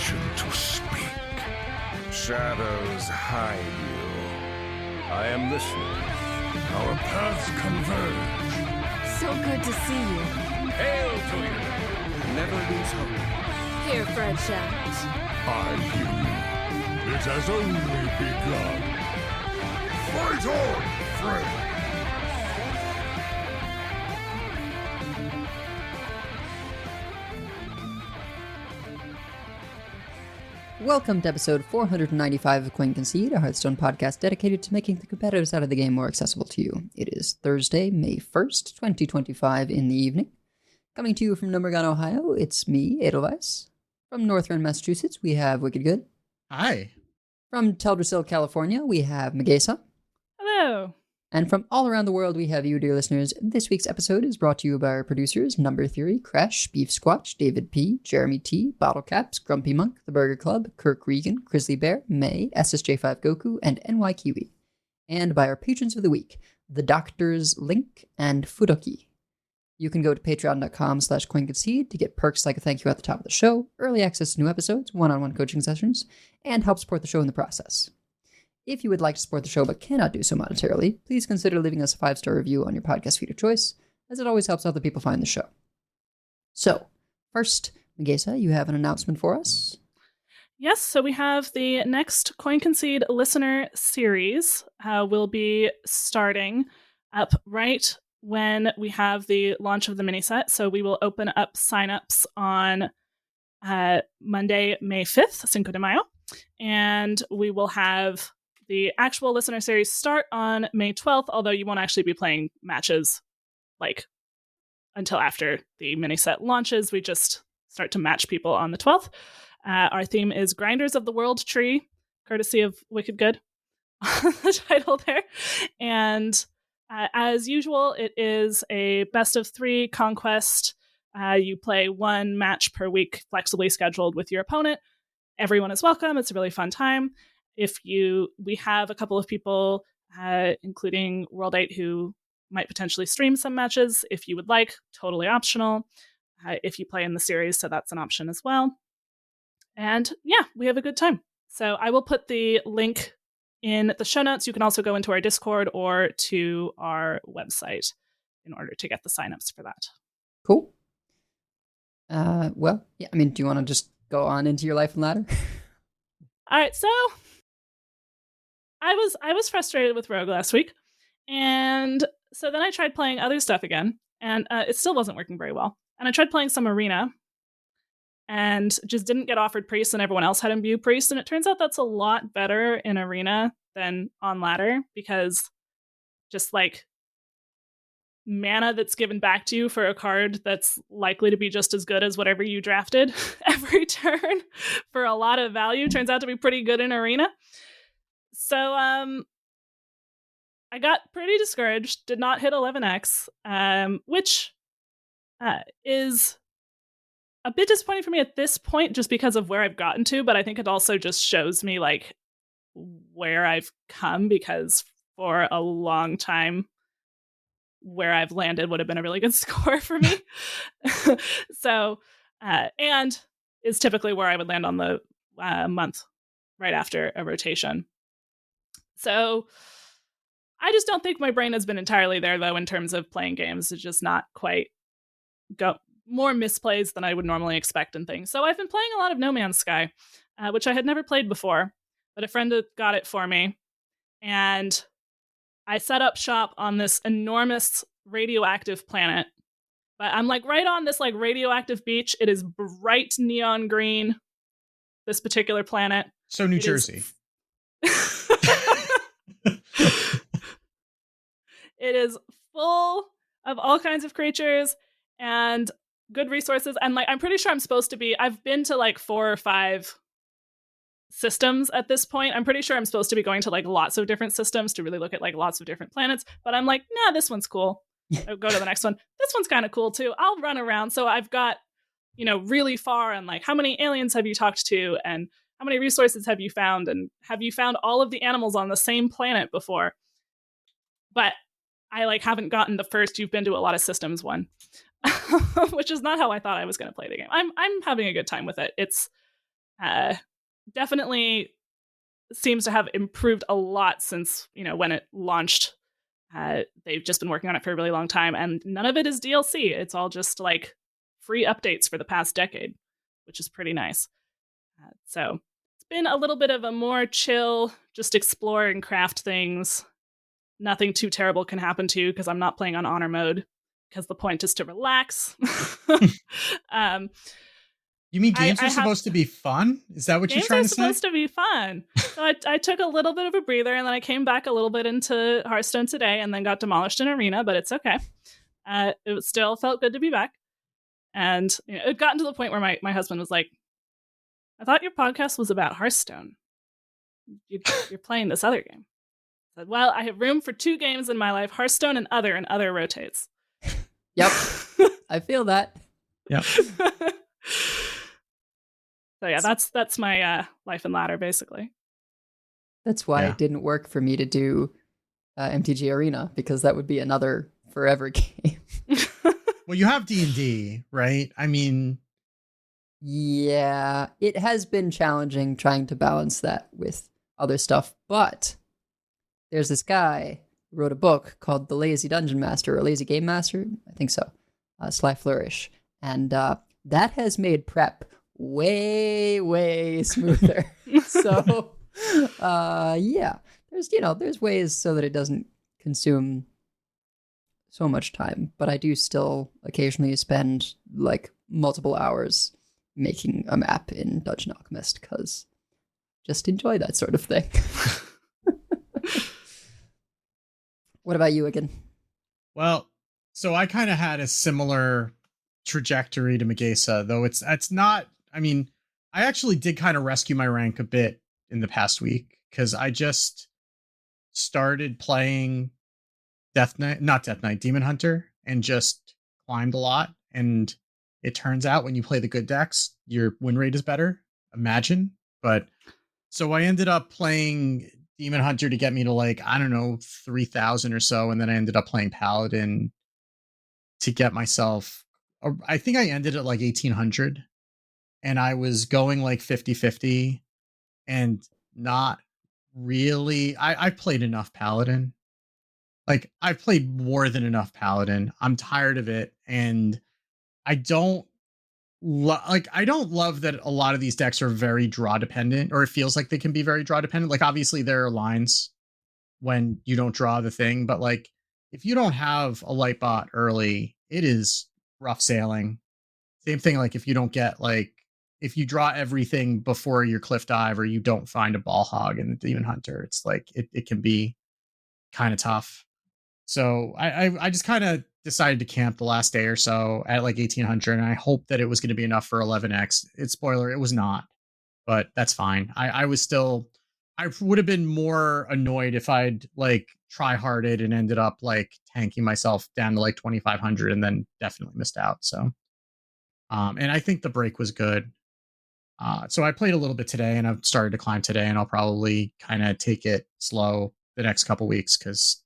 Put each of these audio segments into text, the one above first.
permission to speak. Shadows hide you. I am listening. Our paths converge. So good to see you. Hail to you! Never lose hope. Here, Fred shouts. I hear you. It has only begun. Fight on, friend! Welcome to episode 495 of Concede, a Hearthstone podcast dedicated to making the competitive side of the game more accessible to you. It is Thursday, May 1st, 2025 in the evening. Coming to you from Numbergun, Ohio, it's me, Edelweiss. From Northern Massachusetts, we have Wicked Good. Hi. From Teldrassil, California, we have Megasa. Hello. And from all around the world, we have you, dear listeners. This week's episode is brought to you by our producers, Number Theory, Crash, Beef Squatch, David P., Jeremy T., Bottle Caps, Grumpy Monk, The Burger Club, Kirk Regan, Grizzly Bear, May, SSJ5 Goku, and NY Kiwi. And by our patrons of the week, The Doctors, Link, and Fudoki. You can go to patreon.com/coinconcede to get perks like a thank you at the top of the show, early access to new episodes, one-on-one coaching sessions, and help support the show in the process. If you would like to support the show but cannot do so monetarily, please consider leaving us a 5-star review on your podcast feed of choice, as it always helps other people find the show. So, first, Megasa, you have an announcement for us? Yes, so we have the next Coin Concede listener series will be starting up right when we have the launch of the mini set. So we will open up signups on Monday, May 5th, Cinco de Mayo, and we will have the actual listener series start on May 12th, although you won't actually be playing matches until after the mini set launches. We just start to match people on the 12th. Our theme is Grinders of the World Tree, courtesy of Wicked Good, the title there. And as usual, it is a best of 3 conquest. You play 1 match per week, flexibly scheduled with your opponent. Everyone is welcome. It's a really fun time. We have a couple of people, including World 8, who might potentially stream some matches if you would like, totally optional. If you play in the series, so that's an option as well. And yeah, we have a good time. So I will put the link in the show notes. You can also go into our Discord or to our website in order to get the signups for that. Cool. Well, yeah, do you want to just go on into your life and ladder? All right, so I was frustrated with Rogue last week, and so then I tried playing other stuff again, and it still wasn't working very well. And I tried playing some Arena, and just didn't get offered Priest, and everyone else had Imbue Priest, and it turns out that's a lot better in Arena than on Ladder, because just mana that's given back to you for a card that's likely to be just as good as whatever you drafted every turn for a lot of value turns out to be pretty good in Arena. So I got pretty discouraged, did not hit 11x, which is a bit disappointing for me at this point just because of where I've gotten to, but I think it also just shows me where I've come, because for a long time where I've landed would have been a really good score for me. So, and is typically where I would land on the month right after a rotation. So I just don't think my brain has been entirely there, though, in terms of playing games. It's just not quite more misplays than I would normally expect and things. So I've been playing a lot of No Man's Sky, which I had never played before, but a friend got it for me. And I set up shop on this enormous radioactive planet. But I'm right on this radioactive beach. It is bright neon green, this particular planet. So New Jersey. It is full of all kinds of creatures and good resources. And I'm pretty sure I'm supposed to be, I've been to 4 or 5 systems at this point. I'm pretty sure I'm supposed to be going to lots of different systems to really look at lots of different planets. But I'm nah, this one's cool. I'll go to the next one. This one's kind of cool too. I'll run around. So I've got, really far on how many aliens have you talked to, and how many resources have you found, and have you found all of the animals on the same planet before? But I haven't gotten the first you've been to a lot of systems one, which is not how I thought I was going to play the game. I'm having a good time with it. It's Definitely seems to have improved a lot since, when it launched. They've just been working on it for a really long time, and none of it is DLC. It's all just like free updates for the past decade, which is pretty nice. So it's been a little bit of a more chill, just explore and craft things. Nothing too terrible can happen to you because I'm not playing on honor mode because the point is to relax. You mean games are supposed to be fun? Is that what you're trying to say? Games are supposed to be fun. So I took a little bit of a breather, and then I came back a little bit into Hearthstone today, and then got demolished in Arena, but it's okay. It still felt good to be back. And it had gotten to the point where my husband was like, I thought your podcast was about Hearthstone. You're playing this other game. I said, well, I have room for 2 games in my life, Hearthstone and other rotates. Yep. I feel that. Yep. So yeah, that's my life and ladder, basically. That's why it didn't work for me to do MTG Arena, because that would be another forever game. Well, you have D&D, right? I mean... Yeah, it has been challenging trying to balance that with other stuff, but there's this guy who wrote a book called The Lazy Dungeon Master, or Lazy Game Master, I think so, Sly Flourish, and that has made prep way smoother. So yeah, there's ways so that it doesn't consume so much time, but I do still occasionally spend like multiple hours making a map in Dungeon Alchemist because just enjoy that sort of thing. What about you again? Well, so I kind of had a similar trajectory to Megasa, though it's not. I mean, I actually did kind of rescue my rank a bit in the past week because I just started playing Demon Hunter, and just climbed a lot. And it turns out when you play the good decks, your win rate is better. Imagine. But so I ended up playing Demon Hunter to get me to like, I don't know, 3,000 or so. And then I ended up playing Paladin to get myself, I think I ended at like 1,800. And I was going like 50-50 and not really. I played enough Paladin. Like, I've played more than enough Paladin. I'm tired of it. And I don't love that a lot of these decks are very draw dependent, or it feels like they can be very draw dependent. Like, obviously there are lines when you don't draw the thing, but like if you don't have a light bot early, it is rough sailing. Same thing, like if you don't get if you draw everything before your cliff dive, or you don't find a ball hog in the Demon Hunter, it's like it can be kind of tough. So I just kind of decided to camp the last day or so at like 1,800, and I hoped that it was going to be enough for 11x. It's spoiler, it was not, but that's fine. I would have been more annoyed if I'd like try-harded and ended up like tanking myself down to like 2,500 and then definitely missed out. So, and I think the break was good. So I played a little bit today, and I've started to climb today, and I'll probably kind of take it slow the next couple weeks because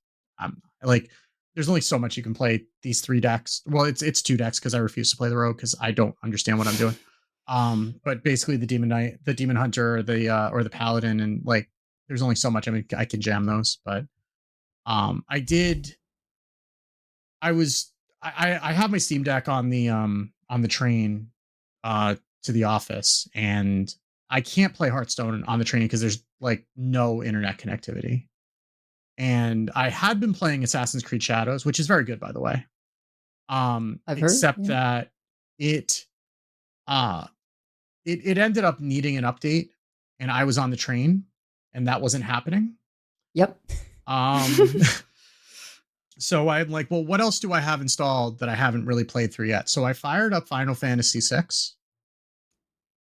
like there's only so much you can play these 3 decks. Well, it's 2 decks because I refuse to play the rogue because I don't understand what I'm doing. But basically the Demon Knight, the Demon Hunter, or the Paladin, and like there's only so much. I mean, I can jam those, but I have my Steam Deck on the train to the office, and I can't play Hearthstone on the train because there's like no internet connectivity. And I had been playing Assassin's Creed Shadows, which is very good, by the way. Except that it ended up needing an update, and I was on the train, and that wasn't happening. Yep. So I'm like, well, what else do I have installed that I haven't really played through yet? So I fired up Final Fantasy VI.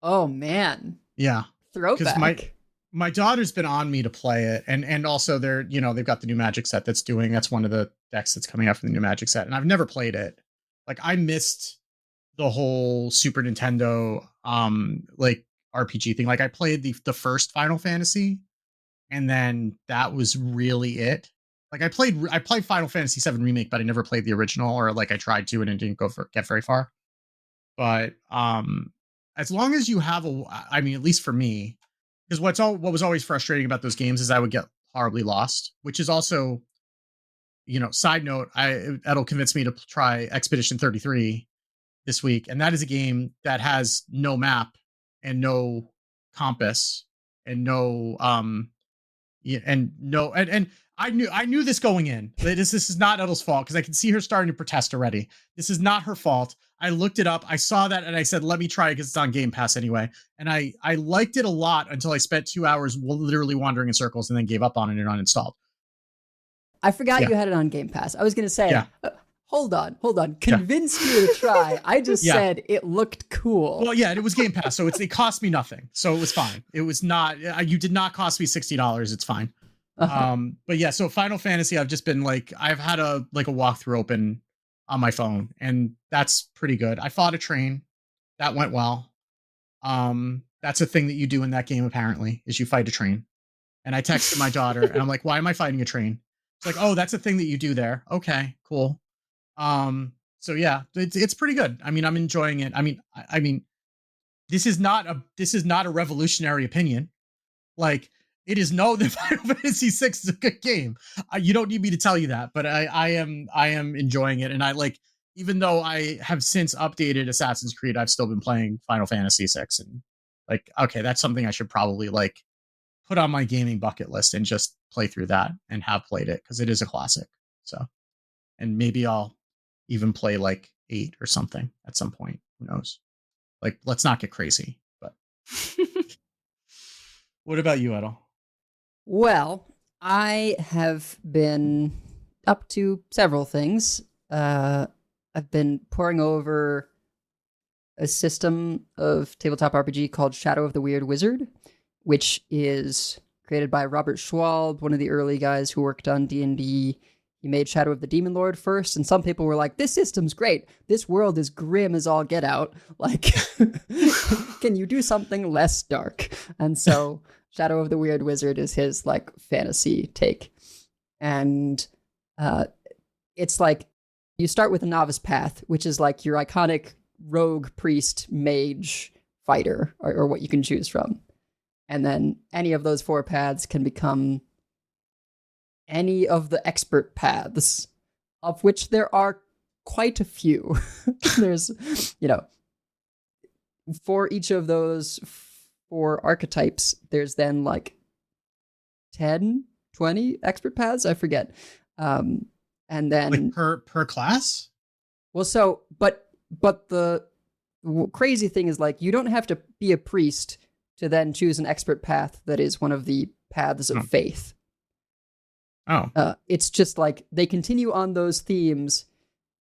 Oh man. Yeah. Throwback. Because my daughter's been on me to play it, and also they've got the new Magic set that's one of the decks that's coming out from the new Magic set, and I've never played it. Like, I missed the whole Super Nintendo like RPG thing. Like, I played the first Final Fantasy, and then that was really it. Like, I played Final Fantasy VII Remake, but I never played the original, or like I tried to and it didn't get very far. But as long as you have I mean, at least for me, because what was always frustrating about those games is I would get horribly lost, which is also, side note, that'll convince me to try Expedition 33 this week. And that is a game that has no map and no compass and no, and I knew this going in. This is not Edel's fault, because I can see her starting to protest already. This is not her fault. I looked it up. I saw that and I said, let me try it because it's on Game Pass anyway. And I liked it a lot until I spent 2 hours literally wandering in circles and then gave up on it and uninstalled. I forgot you had it on Game Pass. I was going to say, hold on. Convinced you to try. I just said it looked cool. Well, yeah, and it was Game Pass, so it cost me nothing. So it was fine. It was not, you did not cost me $60. It's fine. But yeah, so Final Fantasy, I've just been I've had a walkthrough open on my phone, and that's pretty good. I fought a train. That went well. That's a thing that you do in that game, apparently, is you fight a train. And I texted my daughter and I'm like, why am I fighting a train? It's like, oh, that's a thing that you do there. Okay, cool. So yeah, it's pretty good. I mean, I'm enjoying it. I mean, this is not a revolutionary opinion. It is known that Final Fantasy VI is a good game. You don't need me to tell you that, but I am enjoying it. And even though I have since updated Assassin's Creed, I've still been playing Final Fantasy VI, and okay, that's something I should probably put on my gaming bucket list and just play through that, and have played it because it is a classic. So, and maybe I'll even play 8 or something at some point. Who knows? Let's not get crazy, but what about you, Edel? Well, I have been up to several things. I've been poring over a system of tabletop RPG called Shadow of the Weird Wizard, which is created by Robert Schwalb, one of the early guys who worked on D&D. He made Shadow of the Demon Lord first, and some people were like, this system's great. This world is grim as all get out. Can you do something less dark? And so Shadow of the Weird Wizard is his fantasy take. And it's you start with a novice path, which is your iconic rogue, priest, mage, fighter, or what you can choose from. And then any of those 4 paths can become any of the expert paths, of which there are quite a few. There's, for each of those 4 archetypes, there's then 10, 20 expert paths, I forget. And then per class? Well, so, but the crazy thing is you don't have to be a priest to then choose an expert path that is one of the paths of faith. Oh. It's just they continue on those themes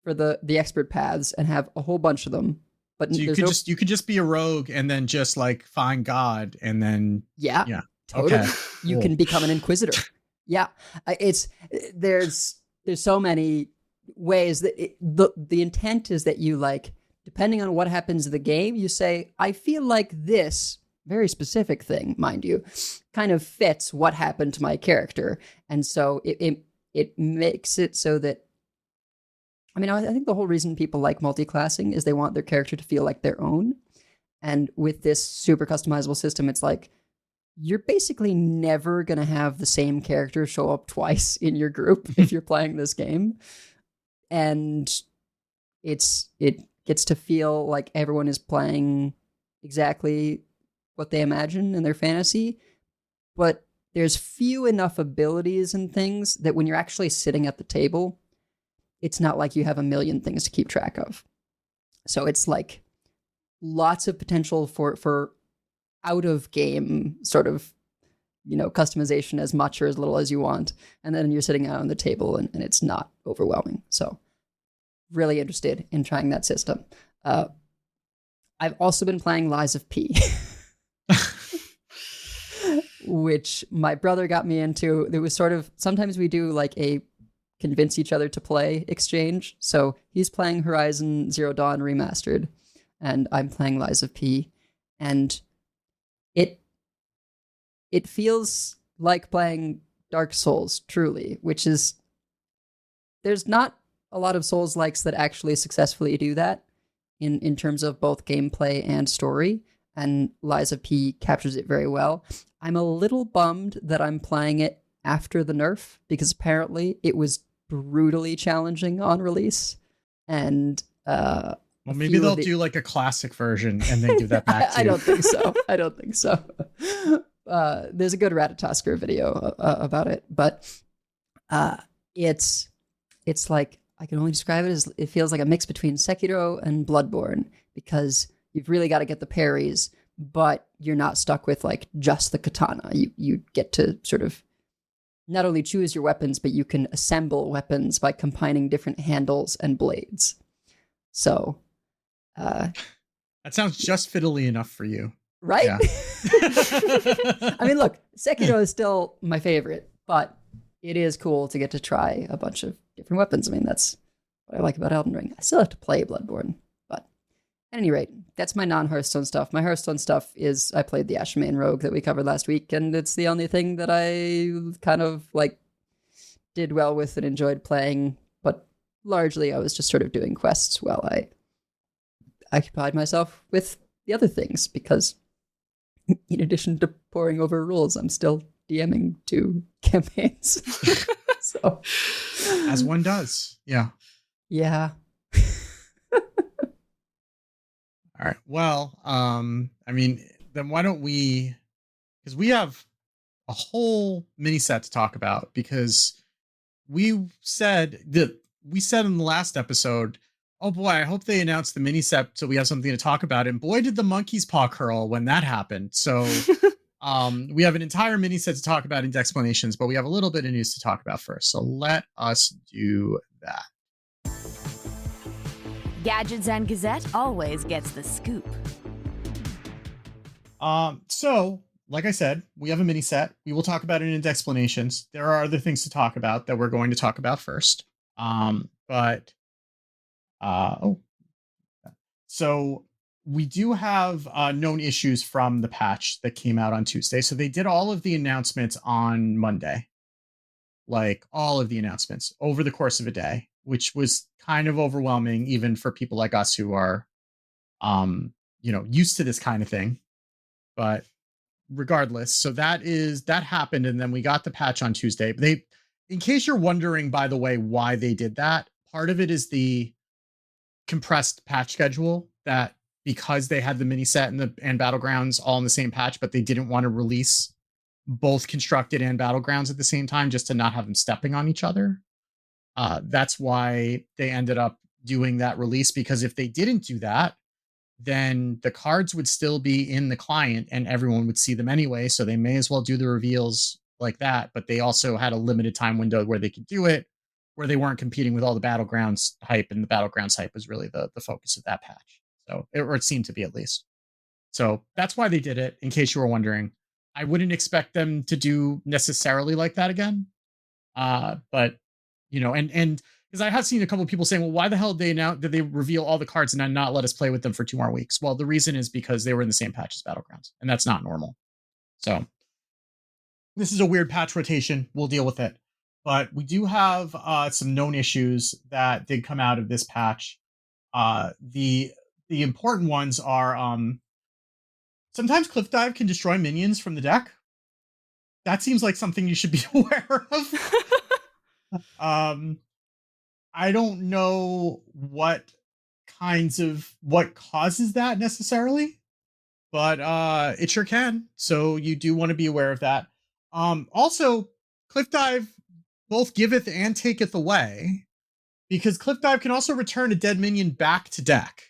for the expert paths and have a whole bunch of them. But so you could just be a rogue and then just find God and then yeah totally. Okay. You Cool. can become an inquisitor. Yeah, there's so many ways that the intent is that you depending on what happens in the game, you say, I feel like this very specific thing, mind you, kind of fits what happened to my character. And so it makes it so that, I think the whole reason people like multi-classing is they want their character to feel like their own. And with this super customizable system, it's you're basically never going to have the same character show up twice in your group if you're playing this game. And it gets to feel like everyone is playing exactly what they imagine in their fantasy, but there's few enough abilities and things that when you're actually sitting at the table, it's not like you have a million things to keep track of. So it's lots of potential for out of game sort of, customization as much or as little as you want. And then you're sitting out on the table and it's not overwhelming. So really interested in trying that system. I've also been playing Lies of P. Which my brother got me into. There was sort of, sometimes we do a convince each other to play exchange. So he's playing Horizon Zero Dawn Remastered, and I'm playing Lies of P. And it feels like playing Dark Souls, truly, which is, there's not a lot of Souls-likes that actually successfully do that. in terms of both gameplay and story, and Liza P captures it very well. I'm a little bummed that I'm playing it after the nerf, because apparently it was brutally challenging on release. And well, maybe they'll do like a classic version and then give that back to you. I don't think so. I don't think so. There's a good Ratatosker video about it, but it's like, I can only describe it as, it feels like a mix between Sekiro and Bloodborne, because you've really got to get the parries, but you're not stuck with like just the katana. You get to sort of not only choose your weapons, but you can assemble weapons by combining different handles and blades. So that sounds just fiddly enough for you. Right? Yeah. I mean, look, Sekiro is still my favorite, but it is cool to get to try a bunch of different weapons. I mean, that's what I like about Elden Ring. I still have to play Bloodborne, but at any rate, that's my non-Hearthstone stuff. My Hearthstone stuff is I played the Ashmain Rogue that we covered last week, and it's the only thing that I kind of like did well with and enjoyed playing, but largely I was just sort of doing quests while I occupied myself with the other things, because in addition to poring over rules, I'm still DMing 2 campaigns. So, as one does. Yeah. Yeah. All right. Well, I mean, then why don't we, because we have a whole mini set to talk about, because we said in the last episode, oh boy, I hope they announce the mini set so we have something to talk about. And boy, did the monkey's paw curl when that happened. So we have an entire mini set to talk about in Decksplanations, but we have a little bit of news to talk about first. So let us do that. Gadgets and Gazette always gets the scoop. So, like I said, we have a mini set. We will talk about it in Decksplanations. There are other things to talk about that we're going to talk about first. So we do have known issues from the patch that came out on Tuesday. So they did all of the announcements on Monday, like all of the announcements over the course of a day, which was kind of overwhelming, even for people like us who are, used to this kind of thing. But regardless, so that happened. And then we got the patch on Tuesday. But in case you're wondering, by the way, why they did that, part of it is the compressed patch schedule, that because they had the mini set and Battlegrounds all in the same patch, but they didn't want to release both Constructed and Battlegrounds at the same time just to not have them stepping on each other. That's why they ended up doing that release, because if they didn't do that, then the cards would still be in the client and everyone would see them anyway. So they may as well do the reveals like that. But they also had a limited time window where they could do it, where they weren't competing with all the Battlegrounds hype, and the Battlegrounds hype was really the focus of that patch. So it seemed to be, at least. So that's why they did it, in case you were wondering. I wouldn't expect them to do necessarily like that again. But, and because I have seen a couple of people saying, well, why the hell did they reveal all the cards and then not let us play with them for 2 more weeks? Well, the reason is because they were in the same patch as Battlegrounds, and that's not normal. So this is a weird patch rotation. We'll deal with it. But we do have some known issues that did come out of this patch. The important ones are sometimes Cliff Dive can destroy minions from the deck. That seems like something you should be aware of. I don't know what causes that necessarily, but it sure can. So you do want to be aware of that. Also, Cliff Dive both giveth and taketh away, because Cliff Dive can also return a dead minion back to deck.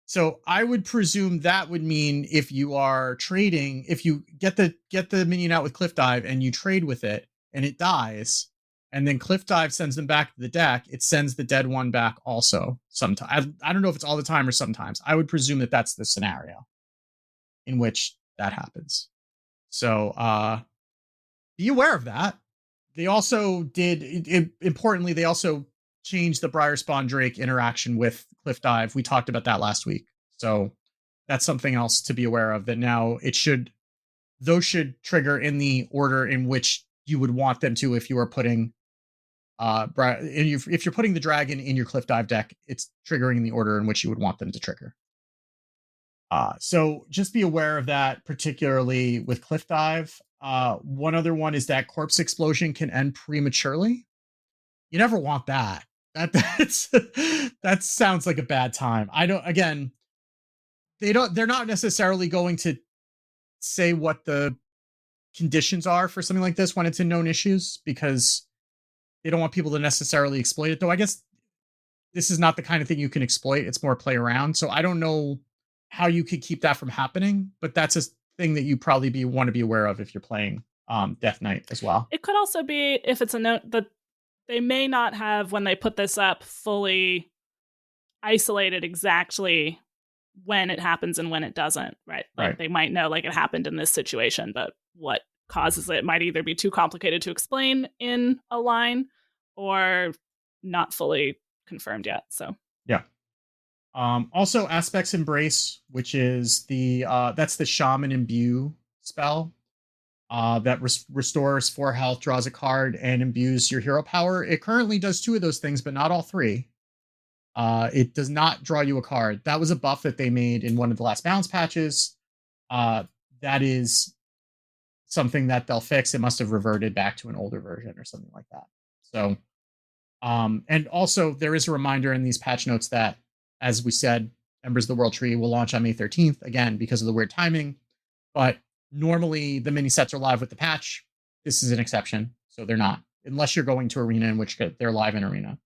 So I would presume that would mean if you are trading, if you get the minion out with Cliff Dive and you trade with it and it dies, and then Cliff Dive sends them back to the deck, it sends the dead one back also sometimes. I don't know if it's all the time or sometimes. I would presume that that's the scenario in which that happens. So be aware of that. They also importantly, they also changed the Briar Spawn Drake interaction with Cliff Dive. We talked about that last week. So that's something else to be aware of, that now those should trigger in the order in which you would want them to if you are putting if you're putting the dragon in your cliff dive deck, it's triggering in the order in which you would want them to trigger. So just be aware of that, particularly with cliff dive. One other one is that corpse explosion can end prematurely. You never want that. That sounds like a bad time. They're not necessarily going to say what the conditions are for something like this when it's in known issues, because they don't want people to necessarily exploit it. Though I guess this is not the kind of thing you can exploit. It's more play around. So I don't know how you could keep that from happening, but that's a thing that you probably want to be aware of if you're playing Death Knight as well. It could also be, if it's a note that they may not have, when they put this up, fully isolated exactly when it happens and when it doesn't, right? Like Right. They might know, like, it happened in this situation, but what causes it might either be too complicated to explain in a line or not fully confirmed yet. So yeah. Also, Aspect's Embrace, which is that's the Shaman Imbue spell that restores 4 health, draws a card, and imbues your hero power. It currently does 2 of those things, but not all 3. It does not draw you a card. That was a buff that they made in one of the last balance patches. That is something that they'll fix. It must have reverted back to an older version or something like that. So, and also there is a reminder in these patch notes that, as we said, Embers of the World Tree will launch on May 13th, again, because of the weird timing. But normally the mini sets are live with the patch. This is an exception, so they're not, unless you're going to Arena, in which they're live in Arena.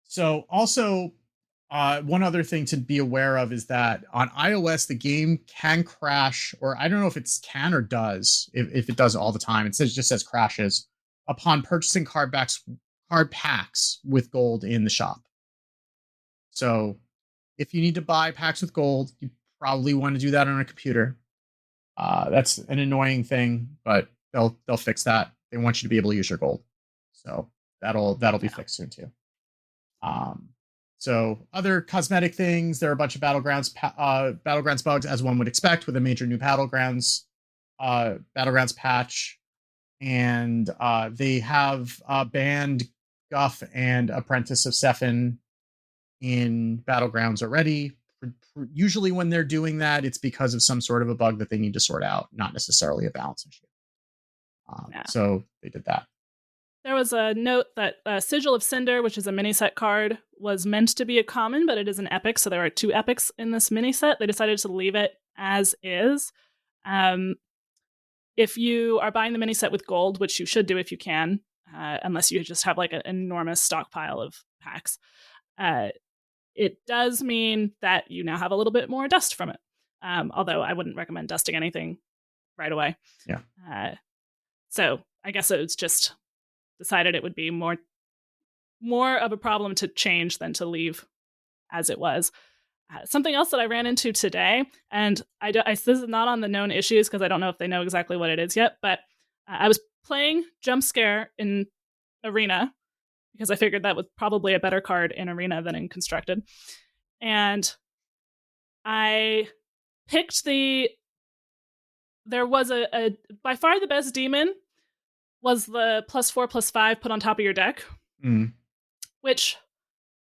So also, one other thing to be aware of is that on iOS, the game can crash, or I don't know if it's can or does, if it does all the time. It just says crashes upon purchasing card packs with gold in the shop. So if you need to buy packs with gold, you probably want to do that on a computer. That's an annoying thing, but they'll fix that. They want you to be able to use your gold. So that'll be fixed soon too. So other cosmetic things, there are a bunch of battlegrounds bugs, as one would expect with a major new battlegrounds patch. And they have banned Guff and Apprentice of Sephin in battlegrounds already. Usually when they're doing that, it's because of some sort of a bug that they need to sort out, not necessarily a balance issue. So they did that. there was a note that Sigil of Cinder, which is a mini set card, was meant to be a common, but it is an epic, so there are 2 epics in this mini set. They decided to leave it as is. If you are buying the mini set with gold, which you should do if you can, unless you just have like an enormous stockpile of packs, it does mean that you now have a little bit more dust from it. Although I wouldn't recommend dusting anything right away. Yeah. So I guess it was just decided it would be more of a problem to change than to leave as it was. Something else that I ran into today, and this is not on the known issues because I don't know if they know exactly what it is yet, but I was playing Jump Scare in Arena because I figured that was probably a better card in Arena than in Constructed. And I picked there was a by far the best demon was the +4/+5 put on top of your deck, which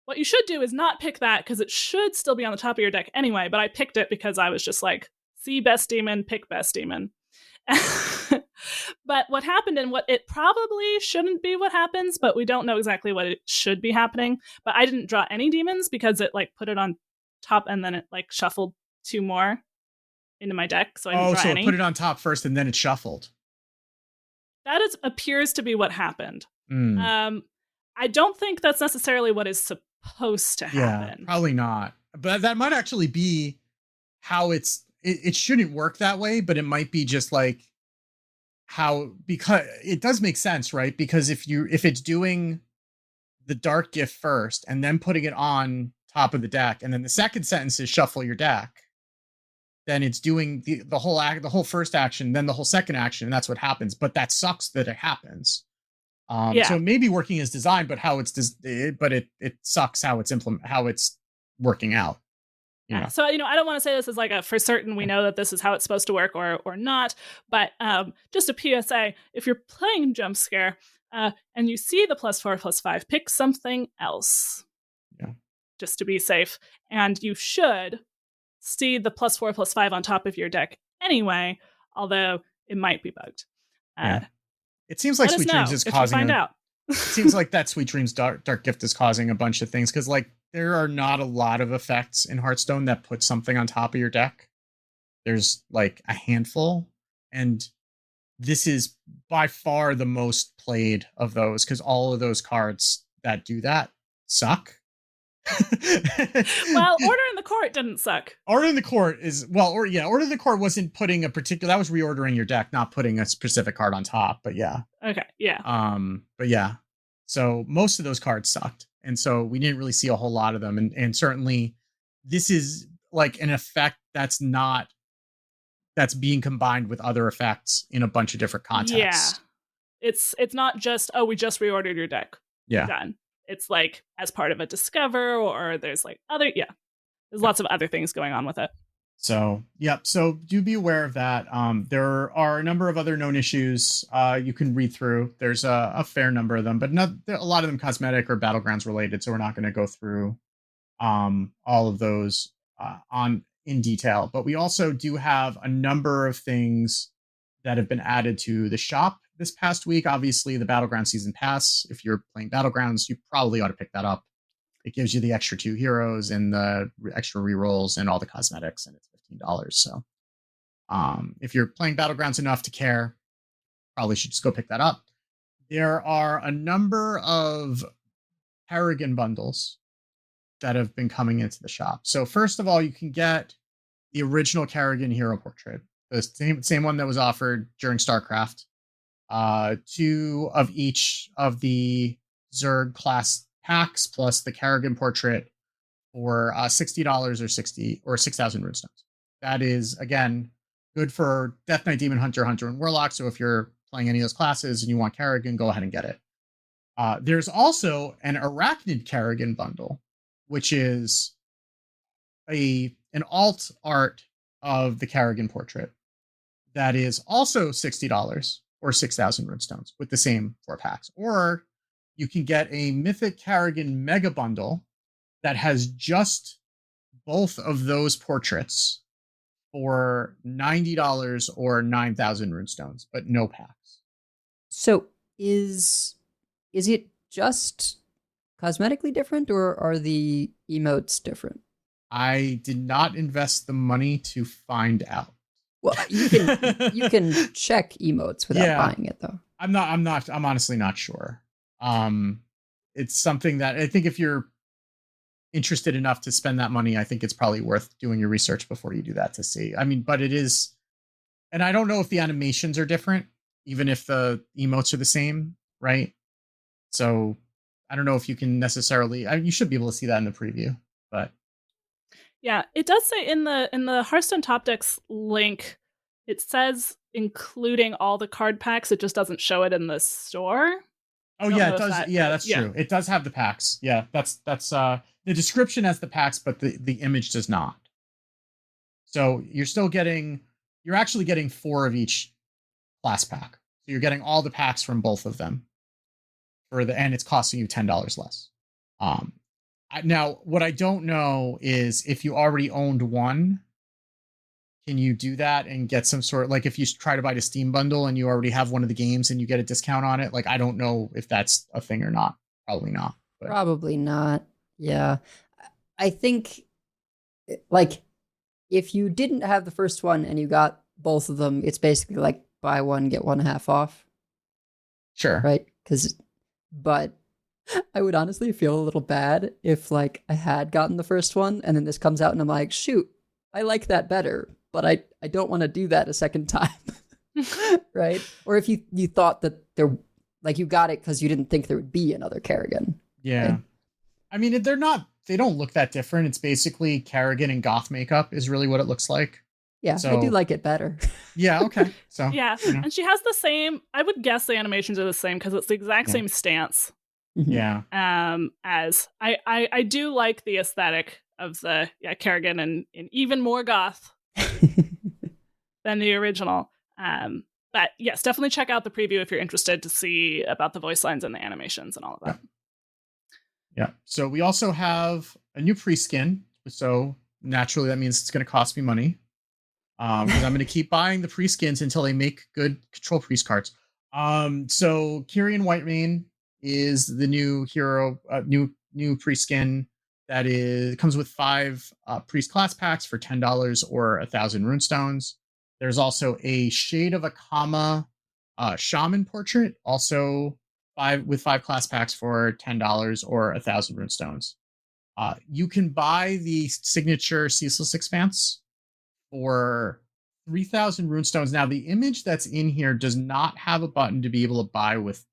what you should do is not pick that because it should still be on the top of your deck anyway, but I picked it because I was just like, see best demon, pick best demon. But what happened, and what it probably shouldn't be what happens, but we don't know exactly what it should be happening, but I didn't draw any demons because it like put it on top and then it like shuffled 2 more into my deck, so I didn't draw any. It put it on top first and then it shuffled. That appears to be what happened. I don't think that's necessarily what is supposed to happen. Yeah, probably not. But that might actually be how it shouldn't work that way, but it might be just like because it does make sense, right? Because if it's doing the dark gift first and then putting it on top of the deck, and then the second sentence is shuffle your deck, then it's doing the whole first action, then the whole second action, and that's what happens. But that sucks that it happens. So it may be working as designed, but it sucks how it's working out. You know. So, I don't want to say this as like a for certain we know that this is how it's supposed to work or not, but just a PSA, if you're playing Jump Scare and you see the +4/+5, pick something else. Yeah. Just to be safe. And you should see the +4/+5 on top of your deck anyway, although it might be bugged. Yeah. It seems like Sweet Dreams is causing find out. It seems like that Sweet Dreams Dark Gift is causing a bunch of things because like there are not a lot of effects in Hearthstone that put something on top of your deck. There's like a handful, and this is by far the most played of those because all of those cards that do that suck. Well, Order in the Court didn't suck. Order in the Court is Order in the Court wasn't putting a particular, that was reordering your deck, not putting a specific card on top, but yeah. Okay, yeah. But yeah. So most of those cards sucked. And so we didn't really see a whole lot of them. And certainly this is like an effect that's being combined with other effects in a bunch of different contexts. Yeah. It's not just, we just reordered your deck. Yeah. Done. It's like as part of a discover, or there's like there's lots of other things going on with it. So, yep. So do be aware of that. There are a number of other known issues you can read through. There's a fair number of them, but not a lot of them cosmetic or Battlegrounds related. So we're not going to go through all of those in detail. But we also do have a number of things that have been added to the shop this past week. Obviously, the Battleground Season Pass. If you're playing Battlegrounds, you probably ought to pick that up. It gives you the extra 2 heroes and the extra rerolls and all the cosmetics, and it's $15. So if you're playing Battlegrounds enough to care, probably should just go pick that up. There are a number of Paragon bundles that have been coming into the shop. So first of all, you can get the original Kerrigan hero portrait, the same one that was offered during StarCraft. 2 of each of the Zerg class packs plus the Kerrigan portrait for $60 or 6,000 runestones. That is, again, good for Death Knight, Demon Hunter, Hunter, and Warlock. So if you're playing any of those classes and you want Kerrigan, go ahead and get it. There's also an Arachnid Kerrigan bundle, which is an alt art of the Kerrigan portrait that is also $60 or 6,000 runestones with the same 4 packs. Or you can get a Mythic Kerrigan mega bundle that has just both of those portraits for $90 or 9,000 runestones, but no packs. So is it just cosmetically different, or are the emotes different? I did not invest the money to find out. Well, you can check emotes without buying it, though. I'm honestly not sure. It's something that I think if you're interested enough to spend that money, I think it's probably worth doing your research before you do that to see. I mean, but it is, and I don't know if the animations are different, even if the emotes are the same, right? So I don't know if you can necessarily, you should be able to see that in the preview, but. Yeah, it does say in the Hearthstone Top Decks link, it says including all the card packs. It just doesn't show it in the store. Oh yeah, it does. That's true. It does have the packs. Yeah, that's the description has the packs, but the image does not. So you're actually getting 4 of each class pack. So you're getting all the packs from both of them and it's costing you $10 less. Now, what I don't know is if you already owned one, can you do that and get some sort of, like if you try to buy the Steam bundle and you already have one of the games and you get a discount on it? Like, I don't know if that's a thing or not. Probably not. But. Probably not. Yeah. I think, like, if you didn't have the first one and you got both of them, it's basically like buy one, get one half off. Sure. Right? But I would honestly feel a little bad if, like, I had gotten the first one and then this comes out and I'm like, shoot, I like that better, but I don't want to do that a second time. Right? Or if you thought that you got it because you didn't think there would be another Kerrigan. Yeah. Right? I mean, they don't look that different. It's basically Kerrigan and goth makeup is really what it looks like. Yeah, so, I do like it better. Yeah, okay. So yeah, and she has the same, I would guess the animations are the same because it's the exact same stance. Mm-hmm. Yeah. As I do like the aesthetic of the Kerrigan and even more goth than the original. But yes, definitely check out the preview if you're interested to see about the voice lines and the animations and all of that. Yeah. So we also have a new pre-skin. So naturally, that means it's going to cost me money. Because I'm going to keep buying the pre-skins until they make good Control Priest cards. So Kyrian Whitemane is the new hero, new pre-skin that comes with 5 priest class packs for $10 or 1,000 runestones. There's also a Shade of Akama shaman portrait, also 5 class packs for $10 or 1,000 runestones. You can buy the signature Ceaseless Expanse for 3,000 runestones. Now, the image that's in here does not have a button to be able to buy with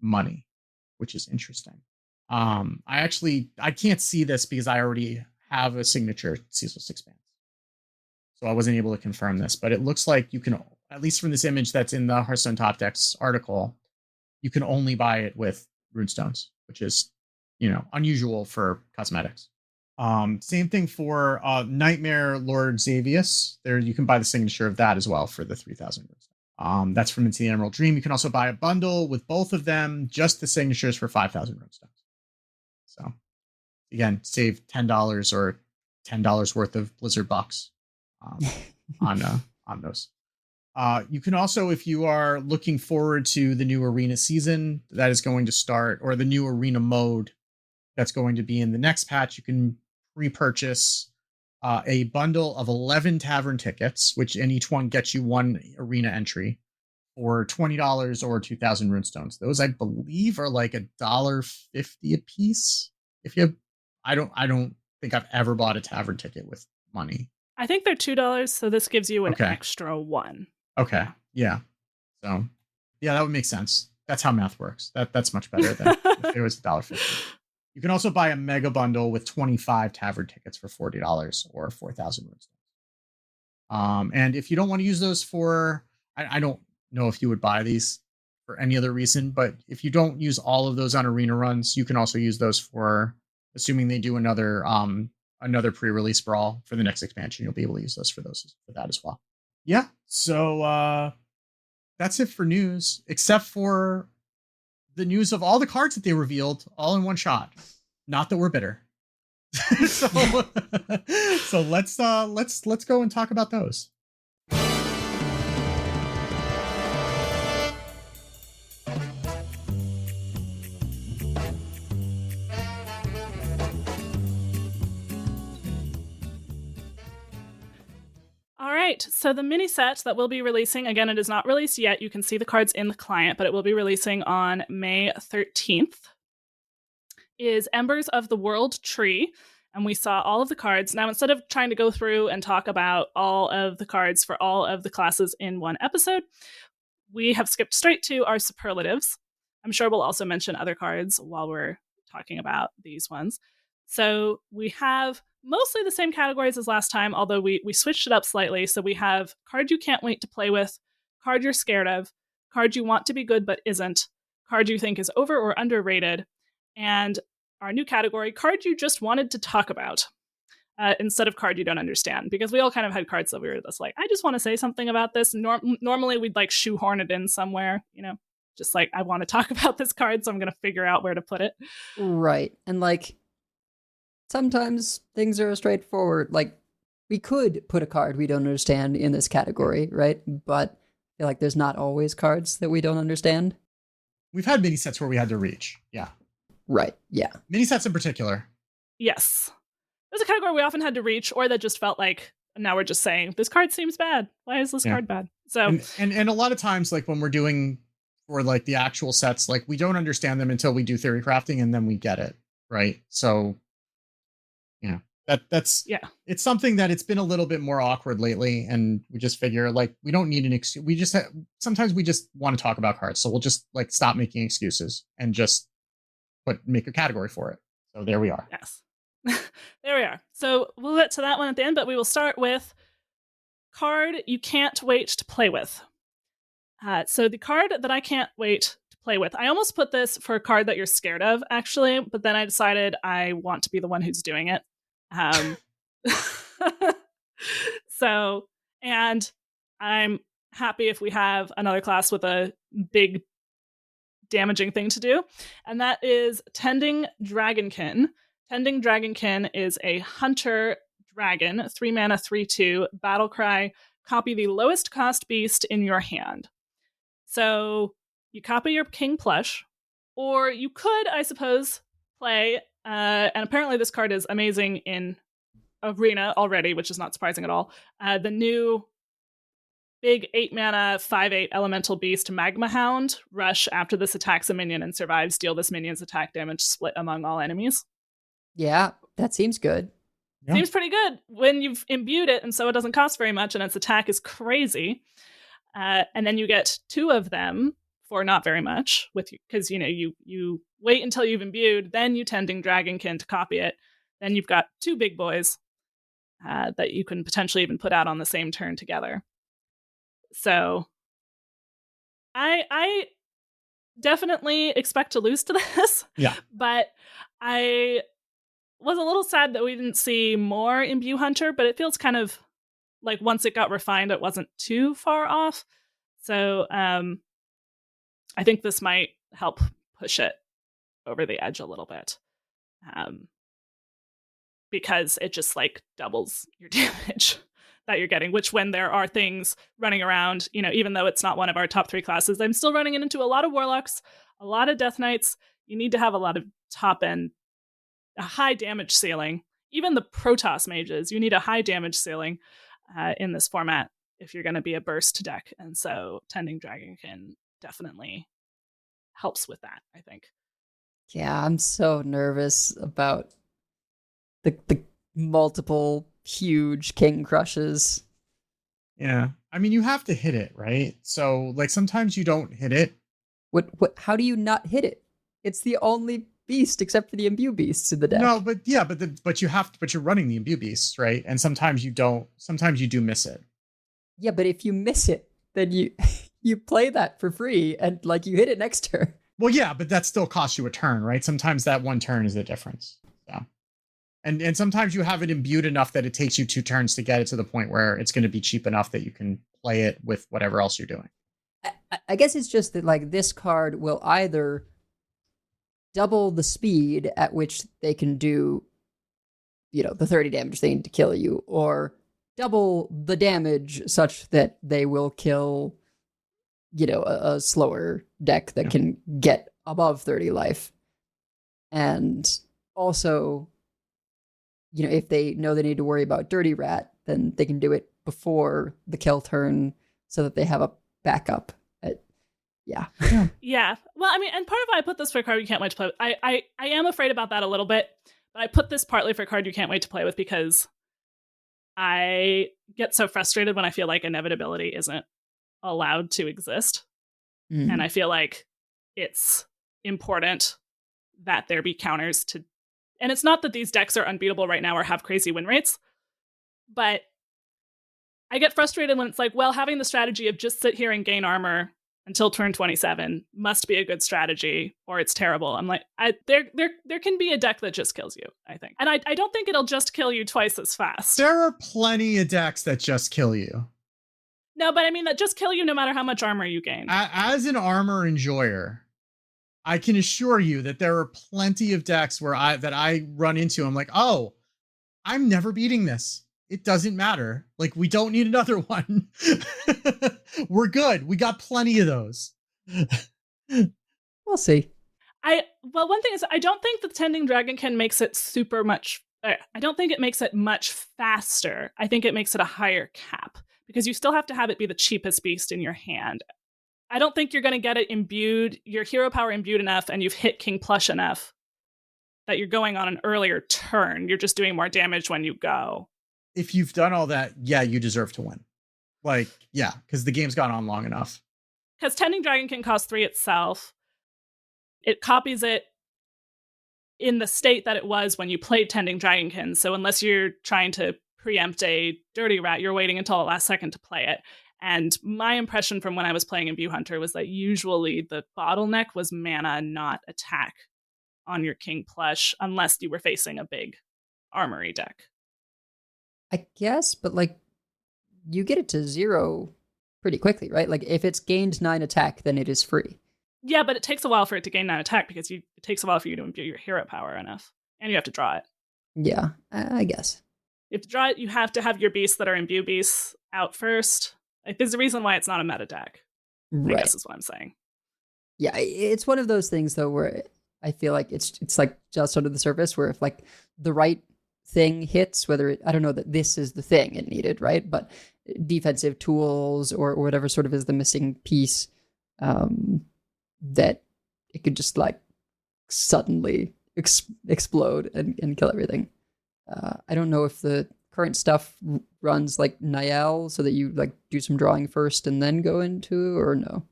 money, which is interesting. I can't see this because I already have a signature Ceaseless Expanse. So I wasn't able to confirm this, but it looks like you can, at least from this image that's in the Hearthstone Top Decks article, you can only buy it with runestones, which is, unusual for cosmetics. Same thing for Nightmare Lord Xavius. There, you can buy the signature of that as well for the 3,000 runestones. That's from Into the Emerald Dream. You can also buy a bundle with both of them, just the signatures for 5,000 runestones. So again, save $10 or $10 worth of Blizzard bucks on those. You can also, if you are looking forward to the new arena season that is going to start, or the new arena mode that's going to be in the next patch, you can repurchase a bundle of 11 tavern tickets, and each one gets you 1 arena entry for $20 or 2,000 runestones. Those, I believe, are like $1.50 a piece. I don't think I've ever bought a tavern ticket with money. I think they're $2, so this gives you an extra 1. Okay, yeah. So, yeah, that would make sense. That's how math works. That's much better than if it was $1.50. You can also buy a mega bundle with 25 tavern tickets for $40 or 4,000 runestones. And if you don't want to use those for, I don't know if you would buy these for any other reason, but if you don't use all of those on arena runs, you can also use those for, assuming they do another pre-release brawl for the next expansion, you'll be able to use those for that as well. Yeah, so that's it for news, except for the news of all the cards that they revealed all in one shot. Not that we're bitter. so let's go and talk about those. All right, so the mini set that we'll be releasing, again, it is not released yet. You can see the cards in the client, but it will be releasing on May 13th, is Embers of the World Tree. And we saw all of the cards. Now, instead of trying to go through and talk about all of the cards for all of the classes in one episode, we have skipped straight to our superlatives. I'm sure we'll also mention other cards while we're talking about these ones. So we have mostly the same categories as last time, although we switched it up slightly. So we have card you can't wait to play with, card you're scared of, card you want to be good but isn't, card you think is over or underrated, and our new category, card you just wanted to talk about, instead of card you don't understand, because we all kind of had cards that we were just like, I just want to say something about this. Normally we'd like shoehorn it in somewhere, just like, I want to talk about this card, so I'm going to figure out where to put it. Right. And sometimes things are straightforward. We could put a card we don't understand in this category, right? But I feel like there's not always cards that we don't understand. We've had mini sets where we had to reach. Yeah. Right. Yeah. Mini sets in particular. Yes. There's a category we often had to reach, or that just felt like, now we're just saying, this card seems bad. Why is this card bad? So and a lot of times, when we're doing for the actual sets, we don't understand them until we do theory crafting, and then we get it. Right. So that's it's something that it's been a little bit more awkward lately, and we just figure we don't need an excuse. We just sometimes we just want to talk about cards, so we'll just stop making excuses and just make a category for it. So there we are. Yes. There we are. So we'll get to that one at the end, but we will start with card you can't wait to play with. So the card that I can't wait to play with, I almost put this for a card that you're scared of, actually, but then I decided I want to be the one who's doing it. Um, so, and I'm happy if we have another class with a big damaging thing to do, and that is Tending Dragonkin. Tending Dragonkin is a hunter dragon, 3 mana, 3/2, battle cry, copy the lowest cost beast in your hand. So you copy your king plush, or you could, I suppose, play, and apparently this card is amazing in Arena already, which is not surprising at all, the new big 8 mana, 5/8 elemental beast Magma Hound. Rush after this attacks a minion and survives. Deal this minion's attack damage split among all enemies. Yeah, that seems good. Yeah. Seems pretty good when you've imbued it, and so it doesn't cost very much, and its attack is crazy. And then you get 2 of them for not very much, with because you wait until you've imbued, then you Tending Dragonkin to copy it. Then you've got 2 big boys that you can potentially even put out on the same turn together. So I definitely expect to lose to this. Yeah. But I was a little sad that we didn't see more Imbue Hunter, but it feels kind of like once it got refined, it wasn't too far off. So I think this might help push it over the edge a little bit. Because it just like doubles your damage that you're getting, which when there are things running around, even though it's not one of our top 3 classes, I'm still running it into a lot of Warlocks, a lot of Death Knights. You need to have a lot of top end, a high damage ceiling. Even the Protoss mages, you need a high damage ceiling in this format if you're going to be a burst deck. And so Tending Dragonkin definitely helps with that, I think. Yeah, I'm so nervous about the multiple huge king crushes. Yeah. I mean, you have to hit it, right? So, like, sometimes you don't hit it. What? How do you not hit it? It's the only beast except for the imbue beasts in the deck. No, but yeah, but you're running the imbue beasts, right? And sometimes you don't. Sometimes you do miss it. Yeah, but if you miss it, then you play that for free and like you hit it next turn. Well, yeah, but that still costs you a turn, right? Sometimes that one turn is the difference. So, and sometimes you have it imbued enough that it takes you 2 turns to get it to the point where it's going to be cheap enough that you can play it with whatever else you're doing. I guess it's just that like this card will either double the speed at which they can do, the 30 damage they need to kill you, or double the damage such that they will kill, a slower deck that can get above 30 life. And also, if they know they need to worry about Dirty Rat, then they can do it before the kill turn so that they have a backup. Yeah. Yeah. Well, I mean, and part of why I put this for a card you can't wait to play with, I am afraid about that a little bit, but I put this partly for a card you can't wait to play with because I get so frustrated when I feel like inevitability isn't allowed to exist. And I feel like it's important that there be counters to, and it's not that these decks are unbeatable right now or have crazy win rates, but I get frustrated when it's like, well, having the strategy of just sit here and gain armor until turn 27 must be a good strategy or it's terrible. I'm like, there can be a deck that just kills you, I think. And I don't think it'll just kill you twice as fast. There are plenty of decks that just kill you. No, but I mean that just kill you no matter how much armor you gain. As an armor enjoyer, I can assure you that there are plenty of decks where I run into. I'm like, oh, I'm never beating this. It doesn't matter. Like, we don't need another one. We're good. We got plenty of those. We'll see. One thing is, I don't think the Tending Dragonkin makes it super much. I don't think it makes it much faster. I think it makes it a higher cap because you still have to have it be the cheapest beast in your hand. I don't think you're going to get it imbued, your hero power imbued enough, and you've hit King Plush enough that you're going on an earlier turn. You're just doing more damage when you go. If you've done all that, yeah, you deserve to win. Like, yeah, because the game's gone on long enough. Because Tending Dragonkin costs 3 itself. It copies it in the state that it was when you played Tending Dragonkin. So unless you're trying to preempt a Dirty Rat, you're waiting until the last second to play it. And my impression from when I was playing Imbue Hunter was that usually the bottleneck was mana, not attack on your King Plush, unless you were facing a big armory deck. I guess, but like you get it to 0 pretty quickly, right? Like if it's gained 9 attack, then it is free. Yeah, but it takes a while for it to gain 9 attack because it takes a while for you to imbue your hero power enough. And you have to draw it. Yeah, I guess. You have to draw it, you have to have your beasts that are imbue beasts out first. Like, there's a reason why it's not a meta deck. I guess is what I'm saying. Yeah, it's one of those things though where I feel like it's like just under the surface where if like the right thing hits, whether I don't know that this is the thing it needed, right? But defensive tools or whatever sort of is the missing piece, that it could just like suddenly explode and kill everything. I don't know if the current stuff runs like Niall so that you like do some drawing first and then go into, or no?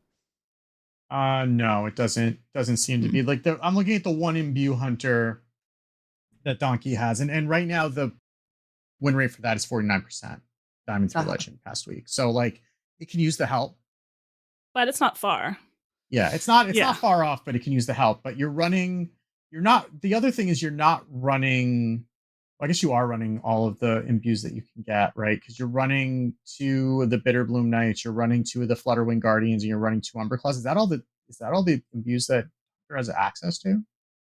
No, it doesn't seem to be like I'm looking at the one imbue hunter that Donkey has, and right now the win rate for that is 49%. Diamond 3 Legend past week, so like it can use the help, but it's not far. Yeah, it's not far off, but it can use the help. But the other thing is you're not running. Well, I guess you are running all of the imbues that you can get, right? Because you're running 2 of the Bitterbloom Knights, you're running 2 of the Flutterwing Guardians, and you're running 2 Umberclaws. Is that all the imbues that there has access to?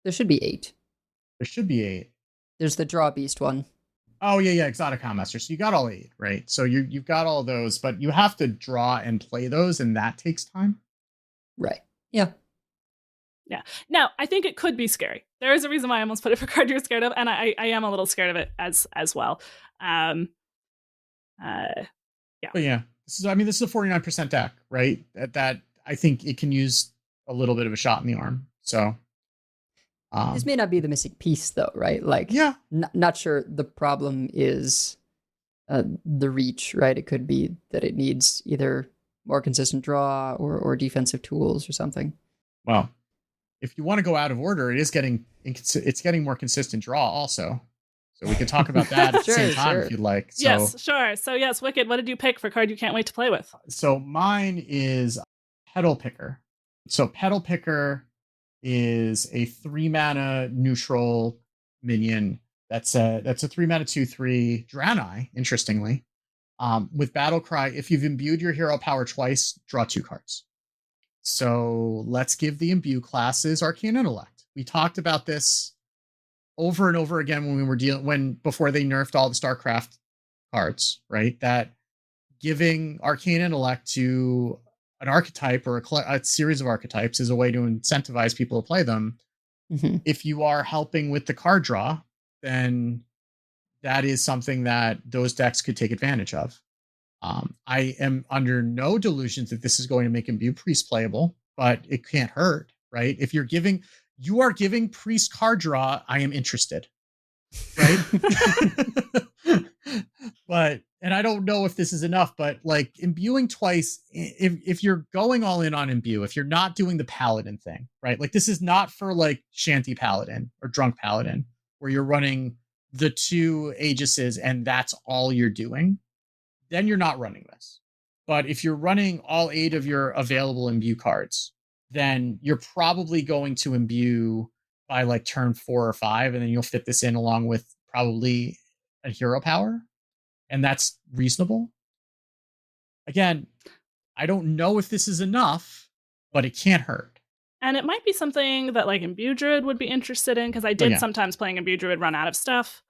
There should be 8. There should be 8. There's the Draw Beast one. Oh yeah, Exotic Houndmaster. So you got all 8, right? So you've got all those, but you have to draw and play those, and that takes time. Right. Yeah. Yeah. Now, I think it could be scary. There is a reason why I almost put it for card you're scared of, and I am a little scared of it as well. Yeah. But yeah, this is a 49% deck, right? That I think it can use a little bit of a shot in the arm. So this may not be the missing piece, though, right? Like, yeah, not sure the problem is the reach, right? It could be that it needs either more consistent draw or defensive tools or something. Well, if you want to go out of order, it's getting more consistent draw also. So we can talk about that at the same time if you'd like. So, yes, sure. So yes, Wicked, what did you pick for card you can't wait to play with? So mine is Petal Picker. So Petal Picker is a 3-mana neutral minion. That's a 3-mana 2/3 Draenei, interestingly. With Battle Cry, if you've imbued your hero power twice, draw 2 cards. So let's give the imbue classes Arcane Intellect. We talked about this over and over again when we were before they nerfed all the StarCraft cards, right? That giving Arcane Intellect to an archetype or a series of archetypes is a way to incentivize people to play them. Mm-hmm. If you are helping with the card draw, then that is something that those decks could take advantage of. I am under no delusions that this is going to make Imbue Priest playable, but it can't hurt, right? If you are giving Priest card draw, I am interested, right? And I don't know if this is enough, but like imbuing twice, if you're going all in on imbue, if you're not doing the paladin thing, right? Like this is not for like Shanty Paladin or Drunk Paladin, where you're running the 2 Aegises and that's all you're doing. Then you're not running this. But if you're running all 8 of your available imbue cards, then you're probably going to imbue by like turn 4 or 5, and then you'll fit this in along with probably a hero power. And that's reasonable. Again, I don't know if this is enough, but it can't hurt. And it might be something that like Imbue Druid would be interested in, because I did sometimes playing Imbue Druid run out of stuff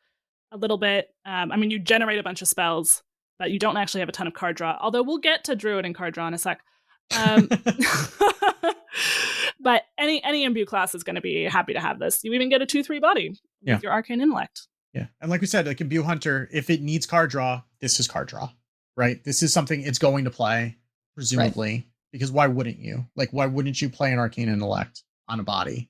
a little bit. You generate a bunch of spells, but you don't actually have a ton of card draw. Although we'll get to Druid and card draw in a sec. But any imbue class is going to be happy to have this. You even get a 2/3 body with your Arcane Intellect. Yeah, and like we said, like Imbue Hunter, if it needs card draw, this is card draw, right? This is something it's going to play, presumably, because why wouldn't you? Like, why wouldn't you play an Arcane Intellect on a body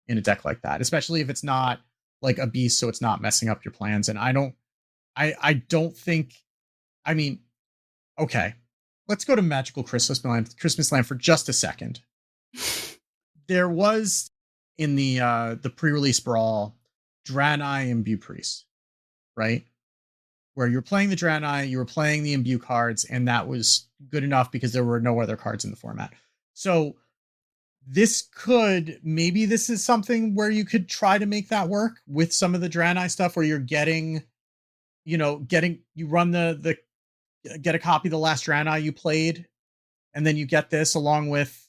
in a deck like that? Especially if it's not like a beast, so it's not messing up your plans. And I don't think, okay, let's go to Magical Christmas Land for just a second. There was in the pre-release brawl, Draenei Imbue Priest, right? Where you're playing the Draenei, you were playing the Imbue cards, and that was good enough because there were no other cards in the format. So maybe this is something where you could try to make that work with some of the Draenei stuff where you're getting, you run get a copy of the last Draenei you played, and then you get this along with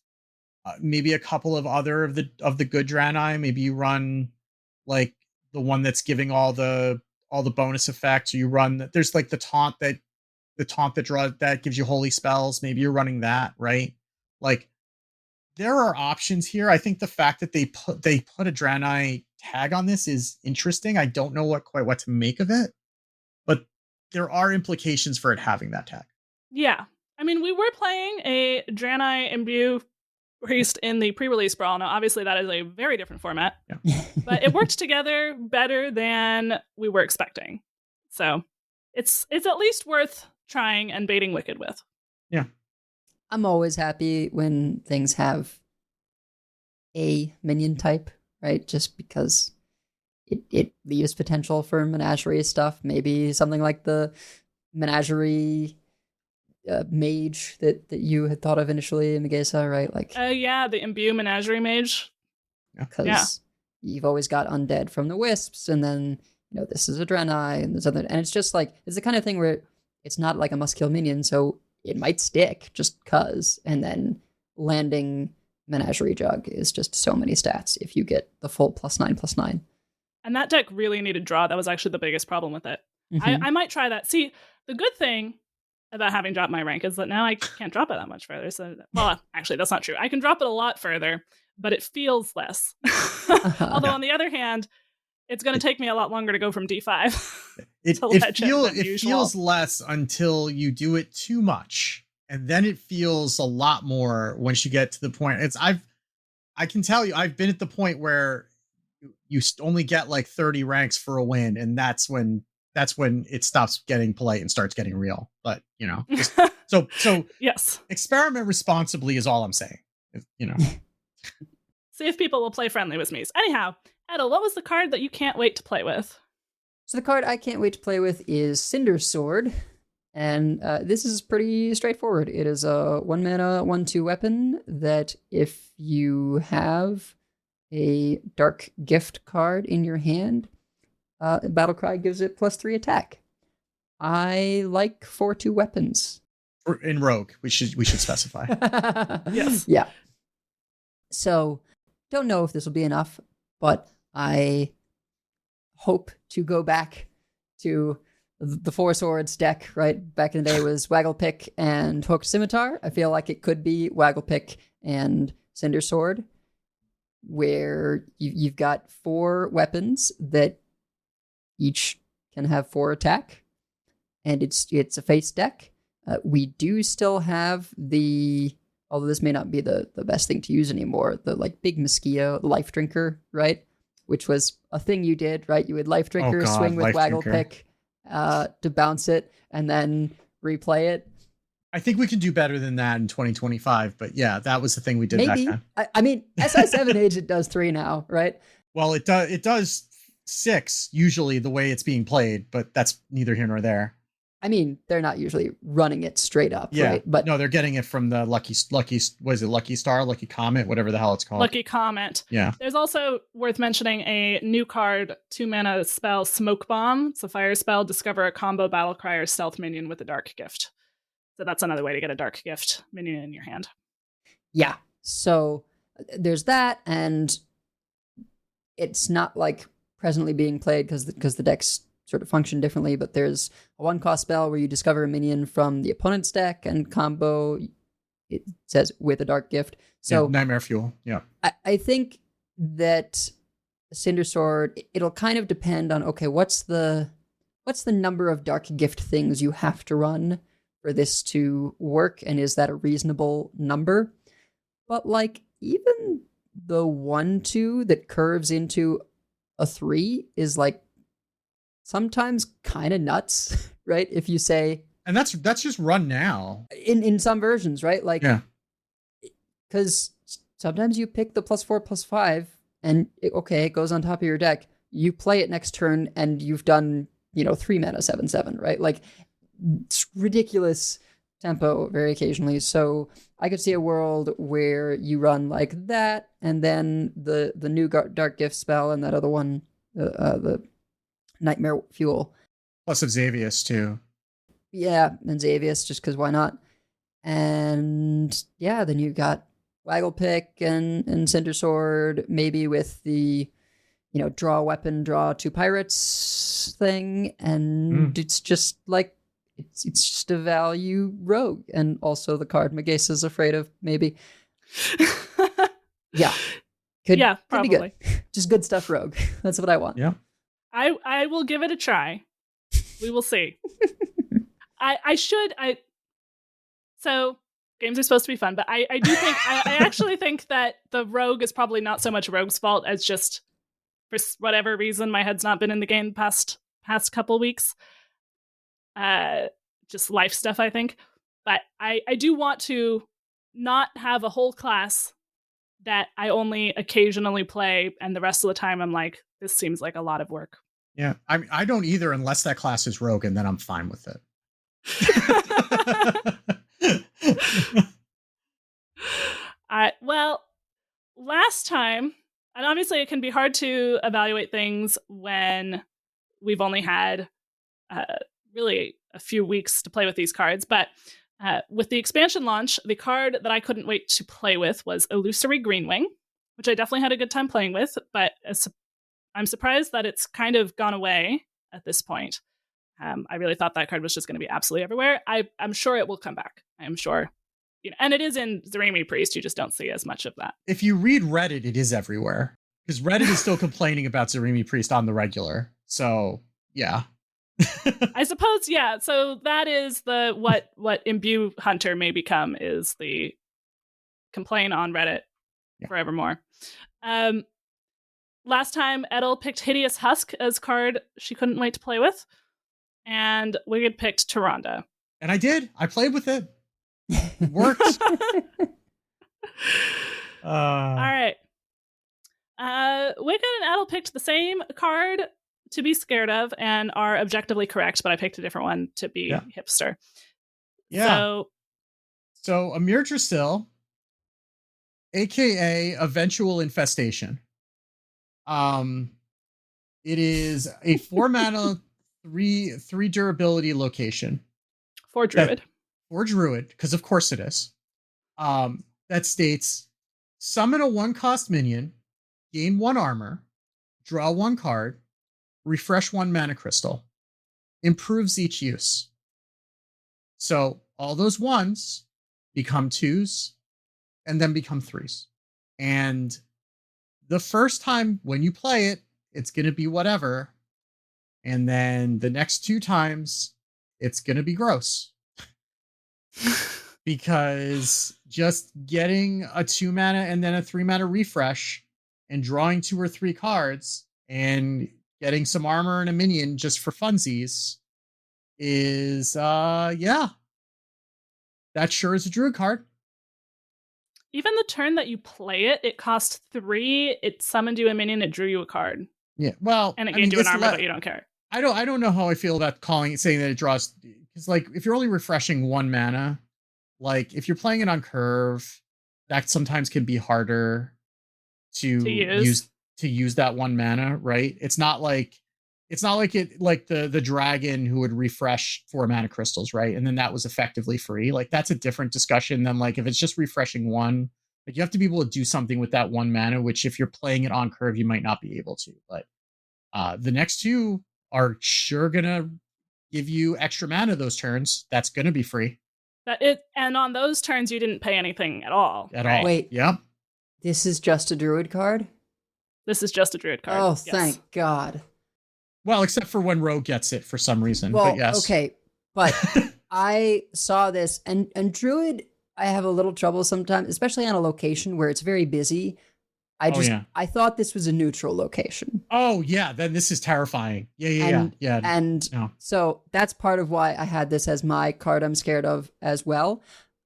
maybe a couple of other of the good Draenei. Maybe you run like the one that's giving all the bonus effects, or you run there's like the taunt that draws that gives you holy spells. Maybe you're running that, right? Like there are options here. I think the fact that they put a Draenei tag on this is interesting. I don't know what to make of it, but there are implications for it having that tag. Yeah. I mean, we were playing a Draenei Imbue Priest in the pre-release brawl. Now, obviously, that is a very different format, but it worked together better than we were expecting. So it's at least worth trying and baiting Wicked with. Yeah. I'm always happy when things have a minion type, right? Just because it leaves potential for menagerie stuff. Maybe something like the menagerie mage that you had thought of initially in Megasa, right? Like, the Imbue Menagerie Mage. Because you've always got undead from the wisps, and then this is a Draenei, and there's other, and it's just like it's the kind of thing where it's not like a must kill minion, so it might stick just cuz, and then landing Menagerie Jug is just so many stats if you get the full +9/+9. And that deck really needed draw. That was actually the biggest problem with it. Mm-hmm. I might try that. See, the good thing about having dropped my rank is that now I can't drop it that much further. So, well, actually, that's not true. I can drop it a lot further, but it feels less. Although, on the other hand, it's going to take me a lot longer to go from D5 to legend. It feels less until you do it too much, and then it feels a lot more once you get to the point. I can tell you, I've been at the point where you only get like 30 ranks for a win, and that's when it stops getting polite and starts getting real. But so yes, experiment responsibly is all I'm saying. See if people will play friendly with me. Anyhow, Edel, what was the card that you can't wait to play with? So the card I can't wait to play with is Cinder Sword, and this is pretty straightforward. It is a 1-mana 1/2 weapon that if you have a Dark Gift card in your hand, Battlecry gives it +3 attack. I like 4/2 weapons. In Rogue, we should specify. Yes. Yeah. So, don't know if this will be enough, but I hope to go back to the Four Swords deck, right? Back in the day was Wagglepick and Hooked Scimitar. I feel like it could be Wagglepick and Cinder Sword, where you've got 4 weapons that each can have 4 attack, and it's a face deck. We do still have although this may not be the best thing to use anymore, the like big mosquito Life Drinker, right? Which was a thing you did, right? You would Life Drinker, swing with Wagglepick to bounce it, and then replay it. I think we can do better than that in 2025, but yeah, that was the thing we did back then. I mean, SI7 Age, it does 3 now, right? Well, it does 6 usually the way it's being played, but that's neither here nor there. I mean, they're not usually running it straight up, right? But no, they're getting it from the Lucky, was it Lucky Star, Lucky Comet, whatever the hell it's called. Lucky Comet. Yeah. There's also worth mentioning a new card, 2-mana spell, Smoke Bomb. It's a fire spell. Discover a combo Battlecry or stealth minion with a Dark Gift. So that's another way to get a Dark Gift minion in your hand. Yeah. So there's that, and it's not like presently being played because the decks sort of function differently, but there's a 1-cost spell where you discover a minion from the opponent's deck and combo, it says, with a Dark Gift. So Nightmare Fuel. Yeah. I think that Cinder Sword, it'll kind of depend on, okay, what's the number of Dark Gift things you have to run for this to work, and is that a reasonable number? But like even the 1/2 that curves into a 3 is like sometimes kind of nuts, right? If you say, and that's just run now in some versions, right? Like, because sometimes you pick the +4/+5, and it goes on top of your deck. You play it next turn, and you've done 3 mana 7/7, right? Like, it's ridiculous tempo very occasionally. So I could see a world where you run like that, and then the new Dark Gift spell and that other one, the Nightmare Fuel. Plus of Xavius too. Yeah, and Xavius, just because why not? And yeah, then you got Waggle Pick and Cinder Sword, maybe with the, draw a weapon, draw 2 pirates thing, and it's just like it's just a value rogue, and also the card Magesa is afraid of, maybe. Yeah, could probably be good. Just good stuff, rogue. That's what I want. Yeah, I will give it a try. We will see. So games are supposed to be fun, but I do think I actually think that the rogue is probably not so much rogue's fault as just for whatever reason my head's not been in the game past couple weeks. Just life stuff, I think. But I do want to not have a whole class that I only occasionally play, and the rest of the time I'm like, this seems like a lot of work. Yeah, I don't either unless that class is rogue, and then I'm fine with it. Well, last time, and obviously it can be hard to evaluate things when we've only had really a few weeks to play with these cards, but with the expansion launch, the card that I couldn't wait to play with was Illusory Greenwing, which I definitely had a good time playing with, but I'm surprised that it's kind of gone away at this point. I really thought that card was just going to be absolutely everywhere. I'm sure it will come back. I am sure. And it is in Zarimi Priest. You just don't see as much of that. If you read Reddit, it is everywhere. Because Reddit is still complaining about Zarimi Priest on the regular. So, yeah. I suppose, yeah. So that is the what Imbue Hunter may become, is the complain on Reddit forevermore. Last time, Edel picked Hideous Husk as card she couldn't wait to play with. And Wicked picked Tyrande. And I did. I played with it. It worked. All right. Wicked and Edel picked the same card to be scared of and are objectively correct, but I picked a different one to be hipster. Yeah. So Amir Drasil, aka Eventual Infestation. It is a 4-mana, 3 durability location. For Druid. For Druid, because of course it is. That states, summon a 1-cost minion, gain 1 armor, draw 1 card, refresh 1 mana crystal. Improves each use. So all those 1s become 2s and then become 3s. And the first time when you play it, it's going to be whatever. And then the next 2 times, it's going to be gross. Because just getting a 2 mana and then a 3 mana refresh and drawing 2 or 3 cards and getting some armor and a minion just for funsies is, that sure is a Druid card. Even the turn that you play it, it cost 3, it summoned you a minion, it drew you a card. Yeah, well, and it gained you an armor, but you don't care. I don't know how I feel about saying that it draws, because like if you're only refreshing 1 mana, like if you're playing it on curve, that sometimes can be harder to use that 1 mana, right? It's not like the dragon who would refresh 4 mana crystals, right? And then that was effectively free. Like that's a different discussion than like if it's just refreshing 1. Like you have to be able to do something with that 1 mana, which if you're playing it on curve, you might not be able to. But the next 2 are sure gonna give you extra mana those turns. That's gonna be free. And on those turns, you didn't pay anything at all. Wait. Yep. This is just a Druid card? This is just a Druid card. Oh, yes. Thank God. Well, except for when Rogue gets it for some reason. Well, but yes. Okay. But I saw this, and Druid, I have a little trouble sometimes, especially on a location where it's very busy. I thought this was a neutral location. Oh, yeah. Then this is terrifying. Yeah. And so that's part of why I had this as my card I'm scared of as well.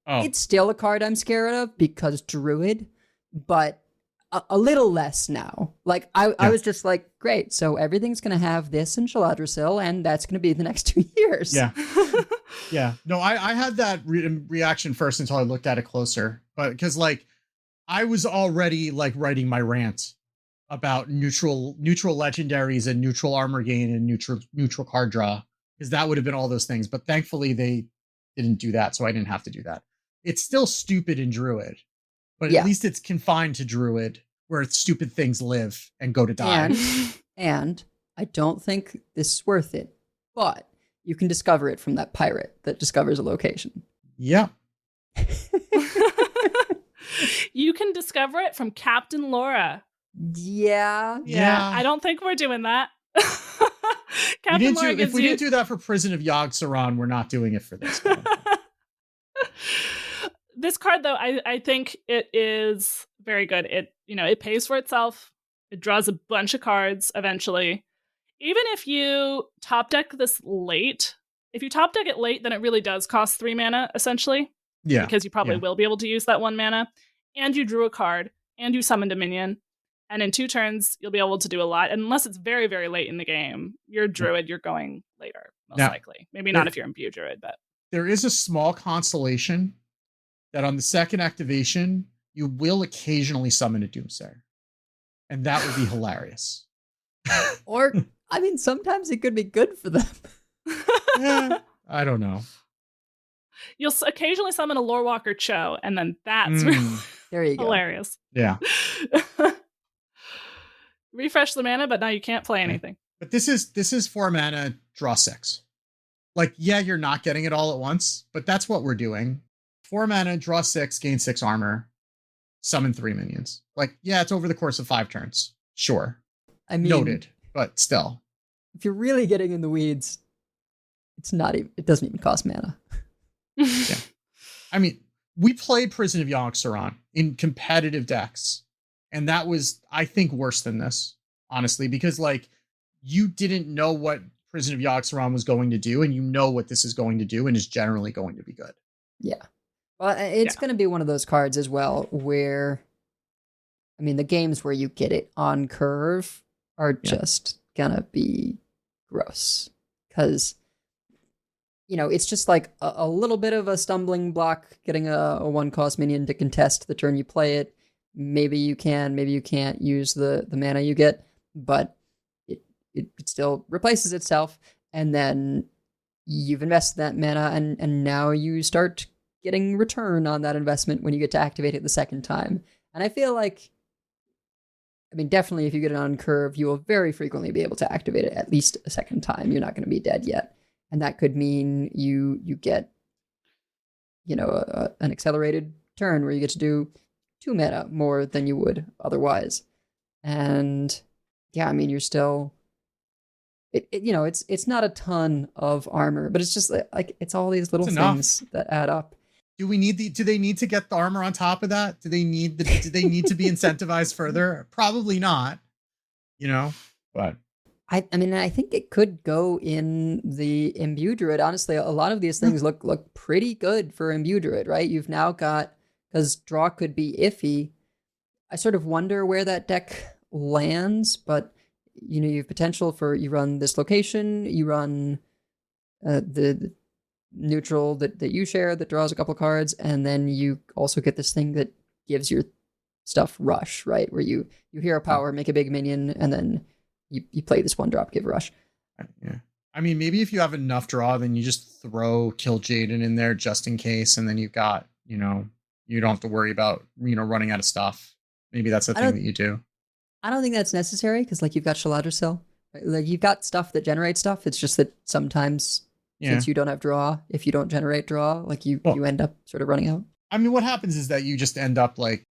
Oh. It's still a card I'm scared of because Druid, but a little less now. Like I was just like, great, so everything's gonna have this and Shaladrisil, and that's gonna be the next 2 years. Yeah. Yeah. No, I had that reaction first until I looked at it closer. But because like I was already like writing my rant about neutral legendaries and neutral armor gain and neutral card draw, because that would have been all those things. But thankfully they didn't do that, so I didn't have to do that. It's still stupid in Druid, but at least it's confined to Druid, where stupid things live and go to die. And I don't think this is worth it, but you can discover it from that pirate that discovers a location. Yeah. You can discover it from Captain Laura. Yeah. I don't think we're doing that. Captain Laura if we didn't do that for Prison of Yogg-Saron, we're not doing it for this. This card, though, I think it is very good. It pays for itself. It draws a bunch of cards eventually. Even if you top deck this late, if you top deck it late, then it really does cost 3 mana, essentially. Yeah. Because you probably will be able to use that 1 mana. And you drew a card, and you summoned a minion. And in 2 turns, you'll be able to do a lot. And unless it's very, very late in the game, you're Druid, you're going later, most likely. Maybe not if you're Imbue Druid, but... There is a small constellation that on the second activation, you will occasionally summon a Doomsayer. And that would be hilarious. Or, I mean, sometimes it could be good for them. I don't know. You'll occasionally summon a Lorewalker Cho, and then that's really there you go. Hilarious. Yeah. Refresh the mana, but now you can't play anything. But this is 4 mana, draw 6. Like, yeah, you're not getting it all at once, but that's what we're doing. 4 mana, draw 6, gain 6 armor, summon 3 minions. Like, yeah, it's over the course of 5 turns. Sure. I mean, noted, but still. If you're really getting in the weeds, it doesn't even cost mana. Yeah. I mean, we played Prison of Yogg-Saron in competitive decks, and that was, I think, worse than this, honestly, because like you didn't know what Prison of Yogg-Saron was going to do, and you know what this is going to do, and is generally going to be good. Yeah. Well, it's going to be one of those cards as well where, I mean, the games where you get it on curve are just gonna be gross. Because, it's just like a little bit of a stumbling block getting a 1-cost minion to contest the turn you play it. Maybe you can, maybe you can't use the mana you get, but it still replaces itself. And then you've invested that mana, and now you start getting return on that investment when you get to activate it the second time. And I feel like, I mean, definitely if you get it on curve, you will very frequently be able to activate it at least a second time. You're not going to be dead yet. And that could mean you get, an accelerated turn where you get to do 2 mana more than you would otherwise. And yeah, I mean, you're still, it's not a ton of armor, but it's just like, it's all these little things that add up. Do they need to get the armor on top of that? Do they need to be incentivized further? Probably not, but I mean, I think it could go in the Imbue Druid. Honestly, a lot of these things look pretty good for Imbue Druid, right? You've now got, because draw could be iffy. I sort of wonder where that deck lands, but you have potential for, you run this location, you run the neutral that you share that draws a couple cards, and then you also get this thing that gives your stuff rush, right? Where you hero power, make a big minion, and then you play this 1-drop, give rush. Yeah. I mean, maybe if you have enough draw, then you just throw Kill Jaden in there just in case, and then you've got, you don't have to worry about, running out of stuff. Maybe that's the thing that you do. I don't think that's necessary, because like you've got Shaladrisil. Like you've got stuff that generates stuff. It's just that sometimes, since you don't have draw, if you don't generate draw, like you end up sort of running out. I mean, what happens is that you just end up like,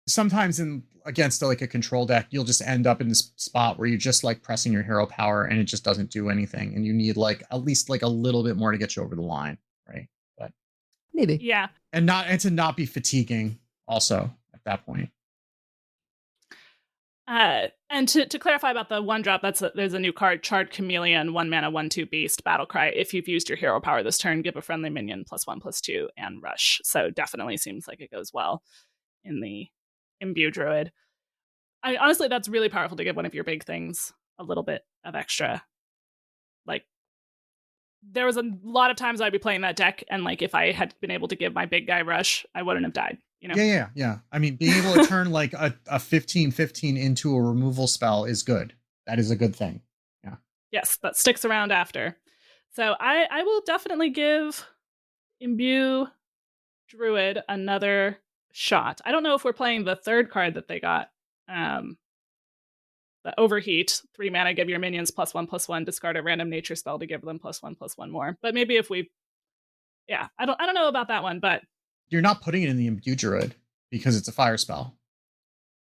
sometimes against like a control deck, you'll just end up in this spot where you're just like pressing your hero power and it just doesn't do anything. And you need like at least like a little bit more to get you over the line. Right. But maybe. Yeah. And to not be fatiguing also at that point. And to clarify about the 1-drop, there's a new card, Charred Chameleon, 1 mana, 1/2 beast, battle cry. If you've used your hero power this turn, give a friendly minion +1/+2 and rush. So definitely seems like it goes well in the Imbue Druid. Honestly, that's really powerful to give one of your big things a little bit of extra. Like, there was a lot of times I'd be playing that deck, and like if I had been able to give my big guy rush, I wouldn't have died. You know? Yeah. I mean, being able to turn like a 15/15 into a removal spell is good. That is a good thing. Yeah. Yes, that sticks around after. So I will definitely give Imbue Druid another shot. I don't know if we're playing the third card that they got. The Overheat, 3 mana, give your minions +1/+1, discard a random nature spell to give them +1/+1 more. But maybe if we, I don't know about that one, but you're not putting it in the Imbue Druid because it's a fire spell.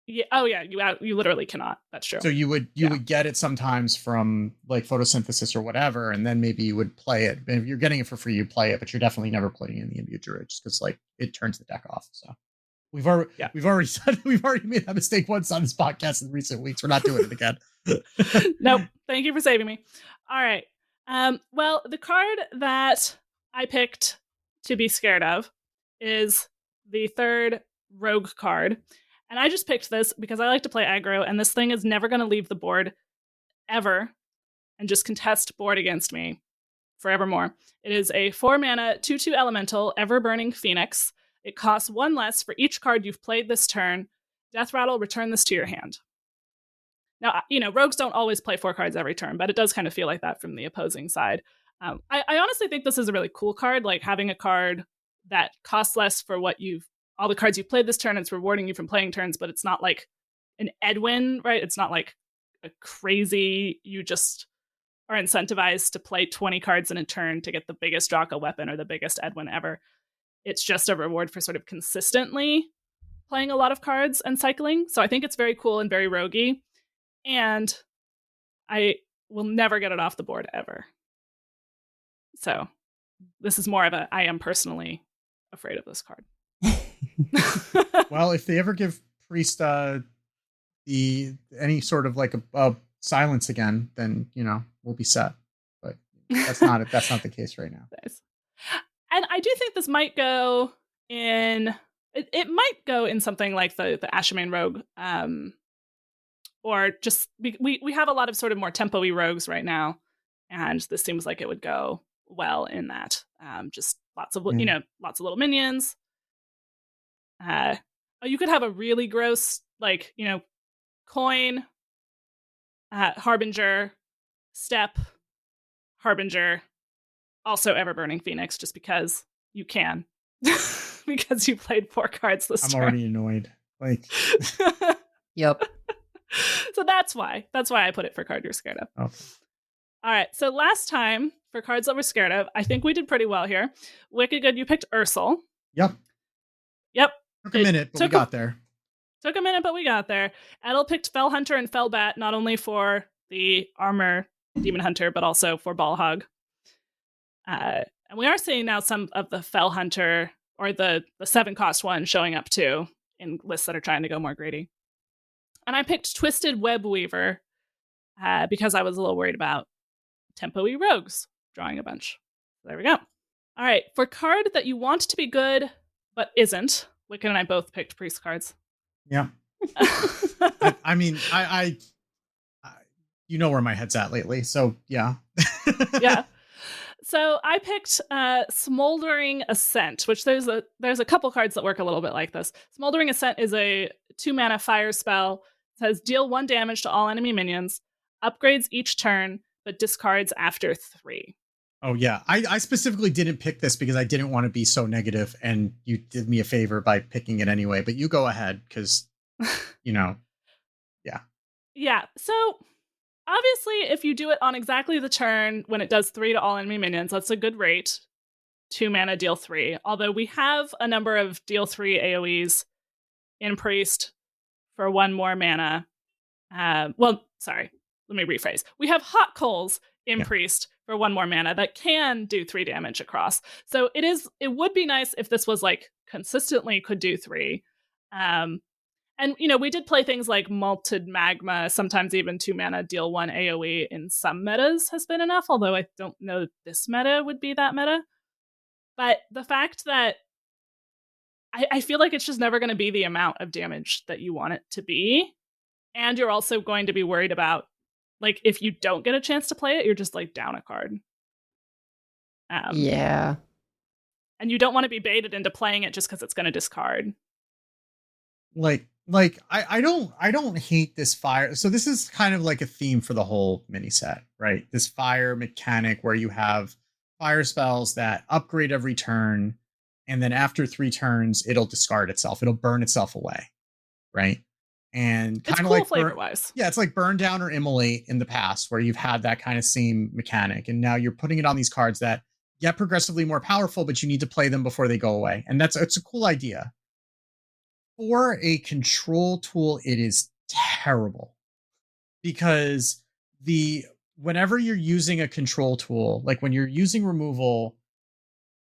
Yeah. Oh yeah, you literally cannot. That's true. So you would get it sometimes from like photosynthesis or whatever, and then maybe you would play it. And if you're getting it for free, you play it, but you're definitely never putting it in the Imbue Druid just because like it turns the deck off. So we've already made that mistake once on this podcast in recent weeks. We're not doing it again. Nope. Thank you for saving me. All right. Well, the card that I picked to be scared of is the third rogue card. And I just picked this because I like to play aggro, and this thing is never going to leave the board ever and just contest board against me forevermore. It is a 4-mana 2/2 elemental, Ever-Burning Phoenix. It costs 1 less for each card you've played this turn. Death Rattle, return this to your hand. Now, rogues don't always play 4 cards every turn, but it does kind of feel like that from the opposing side. I honestly think this is a really cool card, like having a card that costs less for all the cards you played this turn. It's rewarding you from playing turns, but it's not like an Edwin, right? It's not like a crazy, you just are incentivized to play 20 cards in a turn to get the biggest Draka weapon or the biggest Edwin ever. It's just a reward for sort of consistently playing a lot of cards and cycling. So I think it's very cool and very roguey. And I will never get it off the board ever. So this is more of I am personally afraid of this card. Well, if they ever give Priest any sort of like a silence again, then we'll be set. But that's not it. That's not the case right now. Nice. And I do think this might go in. It might go in something like the Ashman Rogue, or just we have a lot of sort of more tempo-y rogues right now, and this seems like it would go well in that. Just lots of lots of little minions. You could have a really gross, coin, Harbinger, Step, Harbinger, also Ever-Burning Phoenix, just because you can. Because you played 4 cards this turn. I'm already annoyed. Yep. So that's why I put it for card you're scared of. Okay. All right, so last time, for cards that we're scared of, I think we did pretty well here. Wicked good, you picked Ursel. Yep. Took a minute, but we got there. Took a minute, but we got there. Edel picked Fell Hunter and Fell Bat, not only for the armor Demon Hunter, but also for Ball Hog. And we are seeing now some of the Fell Hunter, or the 7-cost one, showing up too in lists that are trying to go more greedy. And I picked Twisted Web Weaver because I was a little worried about tempo-y rogues drawing a bunch. There we go. All right, for card that you want to be good, but isn't, Wicked and I both picked priest cards. Yeah. I mean, I where my head's at lately, so yeah. Yeah. So I picked Smoldering Ascent, which there's a couple cards that work a little bit like this. Smoldering Ascent is a 2-mana fire spell. It says deal 1 damage to all enemy minions, upgrades each turn, but discards after 3. Oh yeah, I specifically didn't pick this because I didn't want to be so negative, and you did me a favor by picking it anyway. But you go ahead because, yeah. Yeah. So obviously, if you do it on exactly the turn when it does 3 to all enemy minions, that's a good rate. 2 mana, deal 3. Although we have a number of deal 3 AoEs in Priest for 1 more mana. Sorry, let me rephrase. We have Hot Coals in Priest for 1 more mana that can do 3 damage across. So it would be nice if this was consistently could do 3. And we did play things like Malted Magma, sometimes even 2 mana, deal 1 AoE in some metas has been enough, although I don't know this meta would be that meta. But the fact that I feel like it's just never going to be the amount of damage that you want it to be. And you're also going to be worried about, like, if you don't get a chance to play it, you're just, like, down a card. Yeah. And you don't want to be baited into playing it just because it's going to discard. I don't hate this fire. So this is kind of like a theme for the whole mini set, right? This fire mechanic where you have fire spells that upgrade every turn, and then after 3 turns, it'll discard itself. It'll burn itself away, right? And It's kind of cool like flavor-wise. Yeah, it's like burn down or immolate in the past, where you've had that kind of same mechanic, and now you're putting it on these cards that get progressively more powerful, but you need to play them before they go away. And it's a cool idea. For a control tool, it is terrible, because whenever you're using a control tool, like when you're using removal,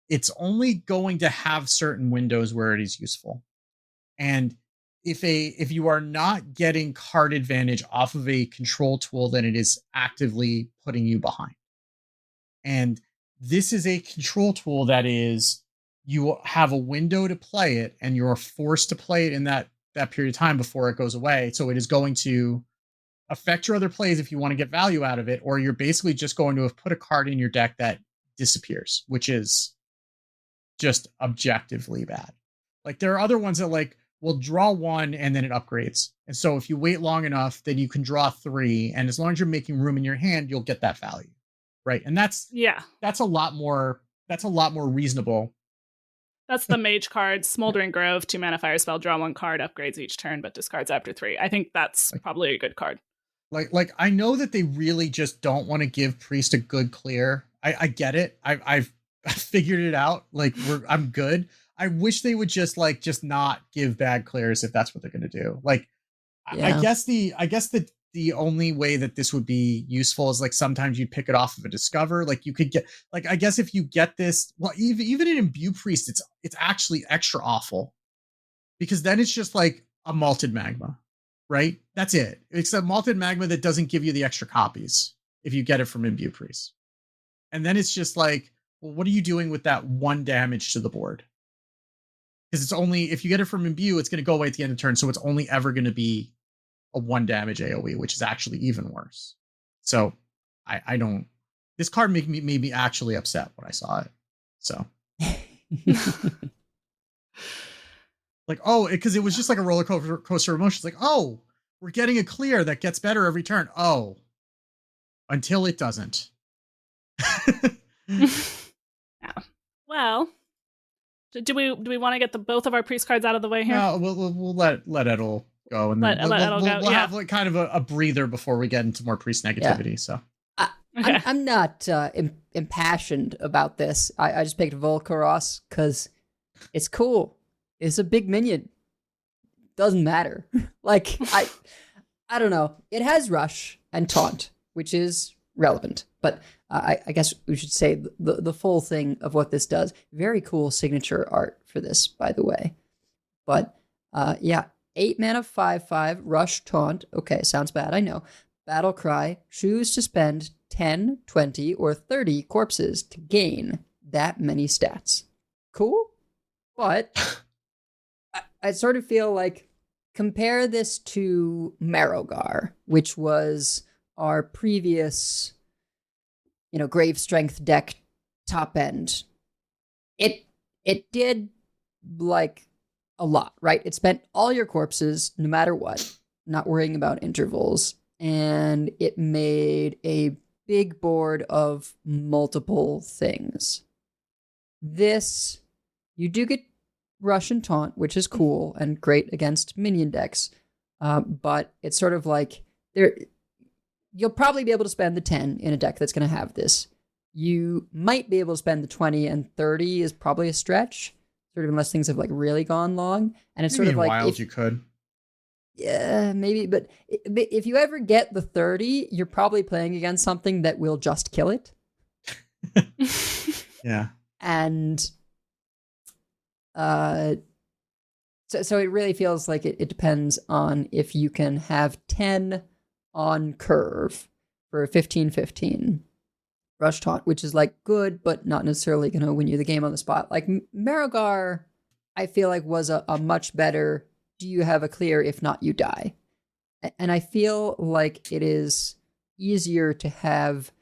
it's only going to have certain windows where it is useful. And if you are not getting card advantage off of a control tool, then it is actively putting you behind. And this is a control tool that is, you have a window to play it, and you're forced to play it in that period of time before it goes away. So it is going to affect your other plays if you want to get value out of it, or you're basically just going to have put a card in your deck that disappears, which is just objectively bad. Like, there are other ones that, like, will draw 1 and then it upgrades. And so if you wait long enough, then you can draw 3. And as long as you're making room in your hand, you'll get that value. Right. And that's a lot more reasonable. That's the mage card, Smoldering Grove, 2 mana fire spell, draw 1 card, upgrades each turn, but discards after 3. I think that's probably a good card. Like I know that they really just don't want to give Priest a good clear. I get it. I've figured it out. Like, I'm good. I wish they would just not give bad clears if that's what they're going to do. Like, yeah. I guess the only way that this would be useful is, like, sometimes you'd pick it off of a discover. Like, you could get, like, I guess if you get this, well, even in Imbue Priest, it's actually extra awful, because then it's just like a malted magma, right? That's it. It's a malted magma that doesn't give you the extra copies if you get it from Imbue Priest. And then it's just like, well, what are you doing with that 1 damage to the board? Because it's only, if you get it from Imbue, it's going to go away at the end of the turn. So it's only ever going to be a 1 damage AoE, which is actually even worse. So I don't, this card made me actually upset when I saw it. So like, oh, because it was just like a roller coaster of emotions. Like, oh, we're getting a clear that gets better every turn. Oh, until it doesn't. Yeah. Well, do we want to get both of our priest cards out of the way here? No, we'll let Edel go, and then we'll have like kind of a breather before we get into more priest negativity. Yeah. So I'm not impassioned about this. I just picked Volcaros because it's cool. It's a big minion. Doesn't matter. Like, I don't know. It has Rush and Taunt, which is relevant, but I guess we should say the full thing of what this does. Very cool signature art for this, by the way. But yeah, 8 mana, 5/5, Rush, Taunt. Okay, sounds bad, I know. Battle Cry, choose to spend 10, 20, or 30 corpses to gain that many stats. Cool, but I sort of feel like, compare this to Marrowgar, which was our previous, Grave Strength deck top end. It did, like, a lot, right? It spent all your corpses, no matter what, not worrying about intervals, and it made a big board of multiple things. This, you do get Rush and Taunt, which is cool and great against minion decks, but it's sort of like, you'll probably be able to spend the 10 in a deck that's going to have this. You might be able to spend the 20, and 30 is probably a stretch, sort of, unless things have, like, really gone long. And it's maybe sort of like, Wild you could. Yeah, maybe, but if you ever get the 30, you're probably playing against something that will just kill it. Yeah. And so it really feels like it depends on if you can have 10 on curve for a 15/15 Rush Taunt, which is, like, good, but not necessarily going to win you the game on the spot. Like, Marrowgar I feel like was a much better, do you have a clear? If not, you die. And I feel like it is easier to have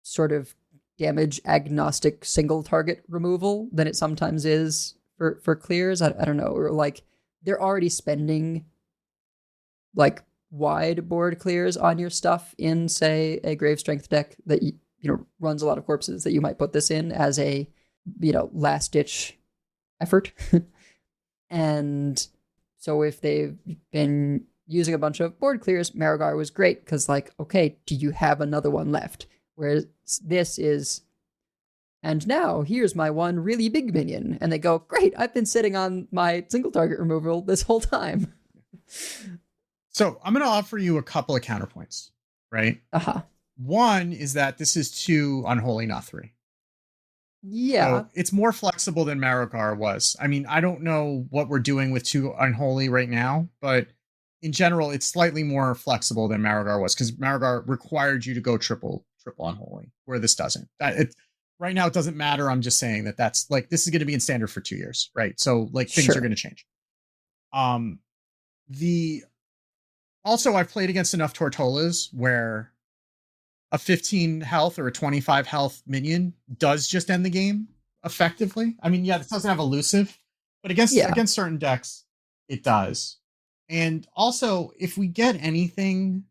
sort of damage agnostic single target removal than it sometimes is for clears. I don't know, or like they're already spending like wide board clears on your stuff in, say, a Grave Strength deck that you know runs a lot of corpses, that you might put this in as a last ditch effort. And so if they've been using a bunch of board clears, Marigar was great because, like, okay, do you have another one left? Whereas this is, and now here's my one really big minion. And they go, great, I've been sitting on my single target removal this whole time. So I'm going to offer you a couple of counterpoints, right? Uh-huh. One is that this is 2 Unholy, not 3. Yeah. So it's more flexible than Marigar was. I mean, I don't know what we're doing with 2 Unholy right now, but in general, it's slightly more flexible than Marigar was, because Marigar required you to go triple Unholy, where this doesn't. Right now, it doesn't matter. I'm just saying that's like, this is going to be in standard for 2 years, right? So like things are going to change. Also, I've played against enough Tortolas where a 15 health or a 25 health minion does just end the game effectively. I mean, yeah, this doesn't have elusive, but against certain decks, it does. And also, if we get anything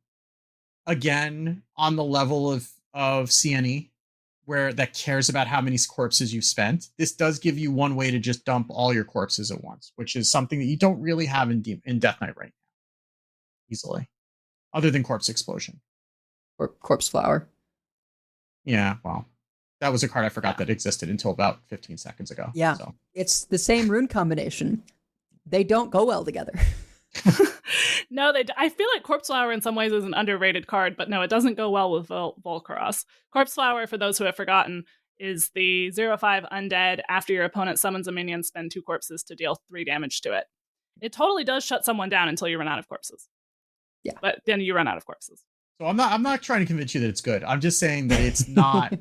again on the level of CNE, where that cares about how many corpses you've spent, this does give you one way to just dump all your corpses at once, which is something that you don't really have in Death Knight right now easily, other than Corpse Explosion or Corpse Flower. Yeah, well, that was a card I forgot that existed until about 15 seconds ago. Yeah, so. It's the same rune combination. They don't go well together. No, I feel like Corpse Flower in some ways is an underrated card, but no, it doesn't go well with Volcaros. Corpse Flower, for those who have forgotten, is the 0/5 undead. After your opponent summons a minion, spend 2 corpses to deal 3 damage to it. It totally does shut someone down until you run out of corpses. Yeah, but then you run out of corpses. So I'm not trying to convince you that it's good. I'm just saying that it's not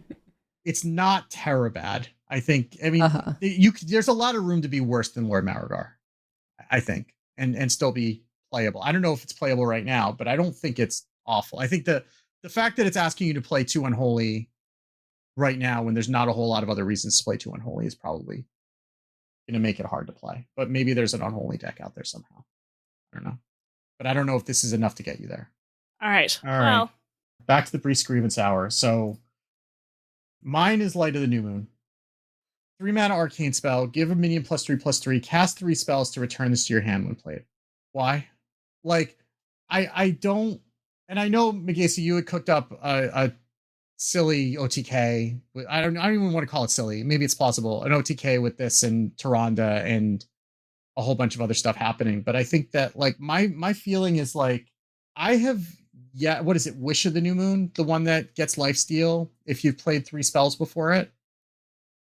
it's not terribad. I think. I mean, there's a lot of room to be worse than Lord Marigar, I think, and still be playable. I don't know if it's playable right now, but I don't think it's awful. I think the fact that it's asking you to play 2 Unholy right now when there's not a whole lot of other reasons to play 2 Unholy is probably going to make it hard to play. But maybe there's an Unholy deck out there somehow. I don't know. But I don't know if this is enough to get you there. All right. Well, back to the Priest Grievance Hour. So mine is Light of the New Moon. 3 mana arcane spell. Give a minion +3/+3. Cast 3 spells to return this to your hand when played. Why? Like, I don't. And I know, Megasi, you had cooked up a silly OTK. I don't even want to call it silly. Maybe it's plausible. An OTK with this and Tyrande and a whole bunch of other stuff happening. But I think that, like, my feeling is like, I have what is it? Wish of the New Moon, the one that gets lifesteal if you've played 3 spells before it.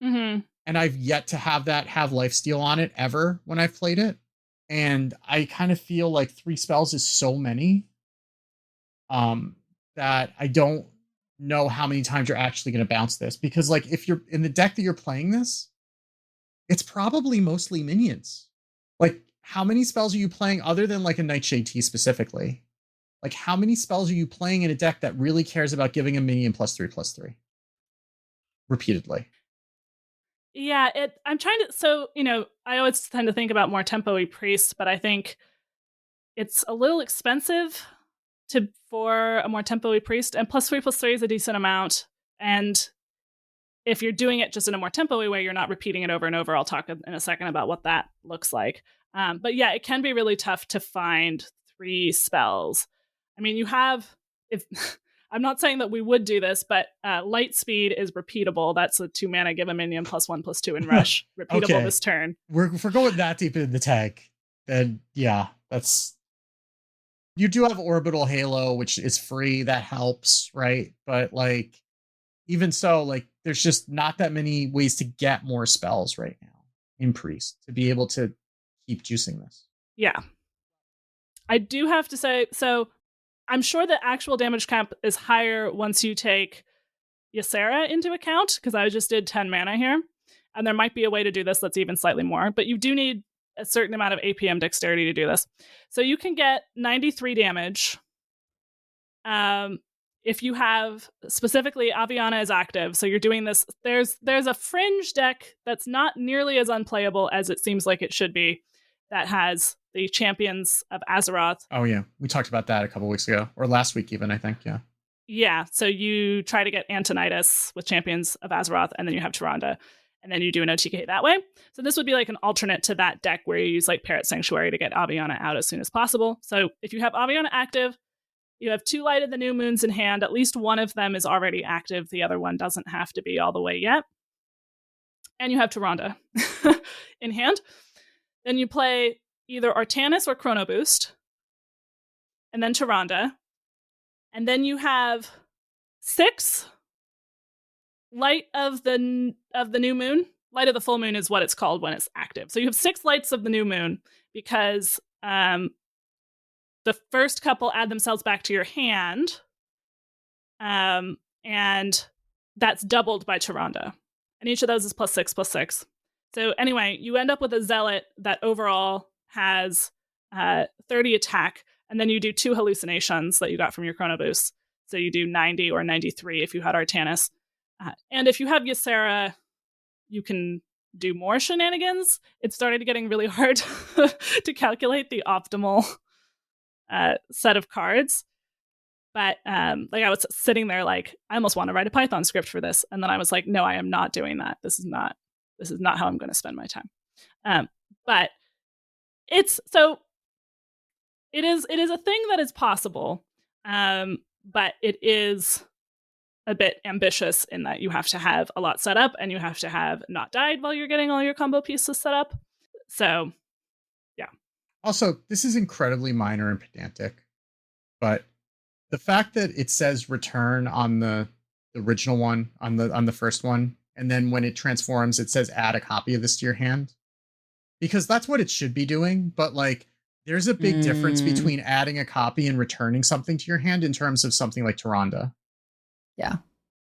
Mm-hmm. And I've yet to have that have lifesteal on it ever when I've played it. And I kind of feel like 3 spells is so many that I don't know how many times you're actually going to bounce this. Because, like, if you're in the deck that you're playing this, it's probably mostly minions. Like, how many spells are you playing other than like a Nightshade Tea specifically? Like, how many spells are you playing in a deck that really cares about giving a minion +3/+3 repeatedly? Yeah, I'm trying to. So, I always tend to think about more tempo-y priests, but I think it's a little expensive for a more tempo-y priest, and +3/+3 is a decent amount. And if you're doing it just in a more tempo-y way, you're not repeating it over and over. I'll talk in a second about what that looks like. But yeah, it can be really tough to find 3 spells. I mean, I'm not saying that we would do this, but Light Speed is repeatable. That's a 2 mana, give a minion +1/+2 in rush. Repeatable this turn. If we're going that deep into the tag, then yeah, that's. You do have Orbital Halo, which is free. That helps, right? But, like, even so, like, there's just not that many ways to get more spells right now in Priest to be able to keep juicing this. Yeah. I do have to say, so I'm sure the actual damage cap is higher once you take Ysera into account, because I just did 10 mana here. And there might be a way to do this that's even slightly more, but you do need a certain amount of APM dexterity to do this. So you can get 93 damage. If you have specifically Aviana is active, so you're doing this. There's a fringe deck that's not nearly as unplayable as it seems like it should be, that has the Champions of Azeroth. Oh yeah, we talked about that a couple weeks ago, or last week even, I think. Yeah, so you try to get Antonidas with Champions of Azeroth, and then you have Tyrande, and then you do an OTK that way. So this would be like an alternate to that deck where you use like Parrot Sanctuary to get Aviana out as soon as possible. So if you have Aviana active, you have 2 Light of the New Moons in hand. At least one of them is already active. The other one doesn't have to be all the way yet. And you have Tyrande in hand. Then you play either Artanis or Chrono Boost, and then Tyrande. And then you have 6 Light of the New Moon. Light of the Full Moon is what it's called when it's active. So you have 6 Lights of the New Moon because the first couple add themselves back to your hand, and that's doubled by Tyrande. And each of those is +6/+6. So anyway, you end up with a Zealot that overall has 30 attack, and then you do 2 hallucinations that you got from your Chrono Boost. So you do 90 or 93 if you had Artanis. And if you have Ysera, you can do more shenanigans. It started getting really hard to calculate the optimal set of cards. But like I was sitting there like, I almost want to write a Python script for this. And then I was like, no, I am not doing that. This is not how I'm going to spend my time. But it is a thing that is possible. But it is a bit ambitious in that you have to have a lot set up and you have to have not died while you're getting all your combo pieces set up. So yeah. Also, this is incredibly minor and pedantic, but the fact that it says return on the original one, on the first one, and then when it transforms, it says add a copy of this to your hand, because that's what it should be doing. But like, there's a big difference between adding a copy and returning something to your hand in terms of something like Tyrande. Yeah.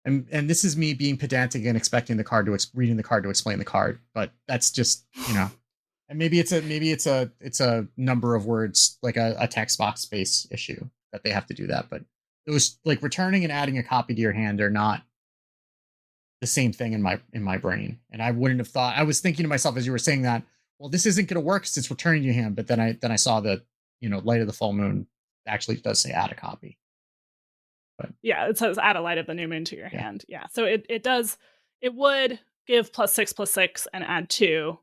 And this is me being pedantic and expecting the card to reading the card to explain the card, but that's just, and maybe it's a number of words, like a text box space issue that they have to do that. But those, like, returning and adding a copy to your hand are not the same thing in my brain. And I wouldn't have thought, I was thinking to myself as you were saying that, well, this isn't going to work because it's returning to your hand. But then I saw that, Light of the Full Moon actually does say add a copy. But yeah, it says add a Light of the New Moon to your hand. Yeah. So it would give +6/+6 and add 2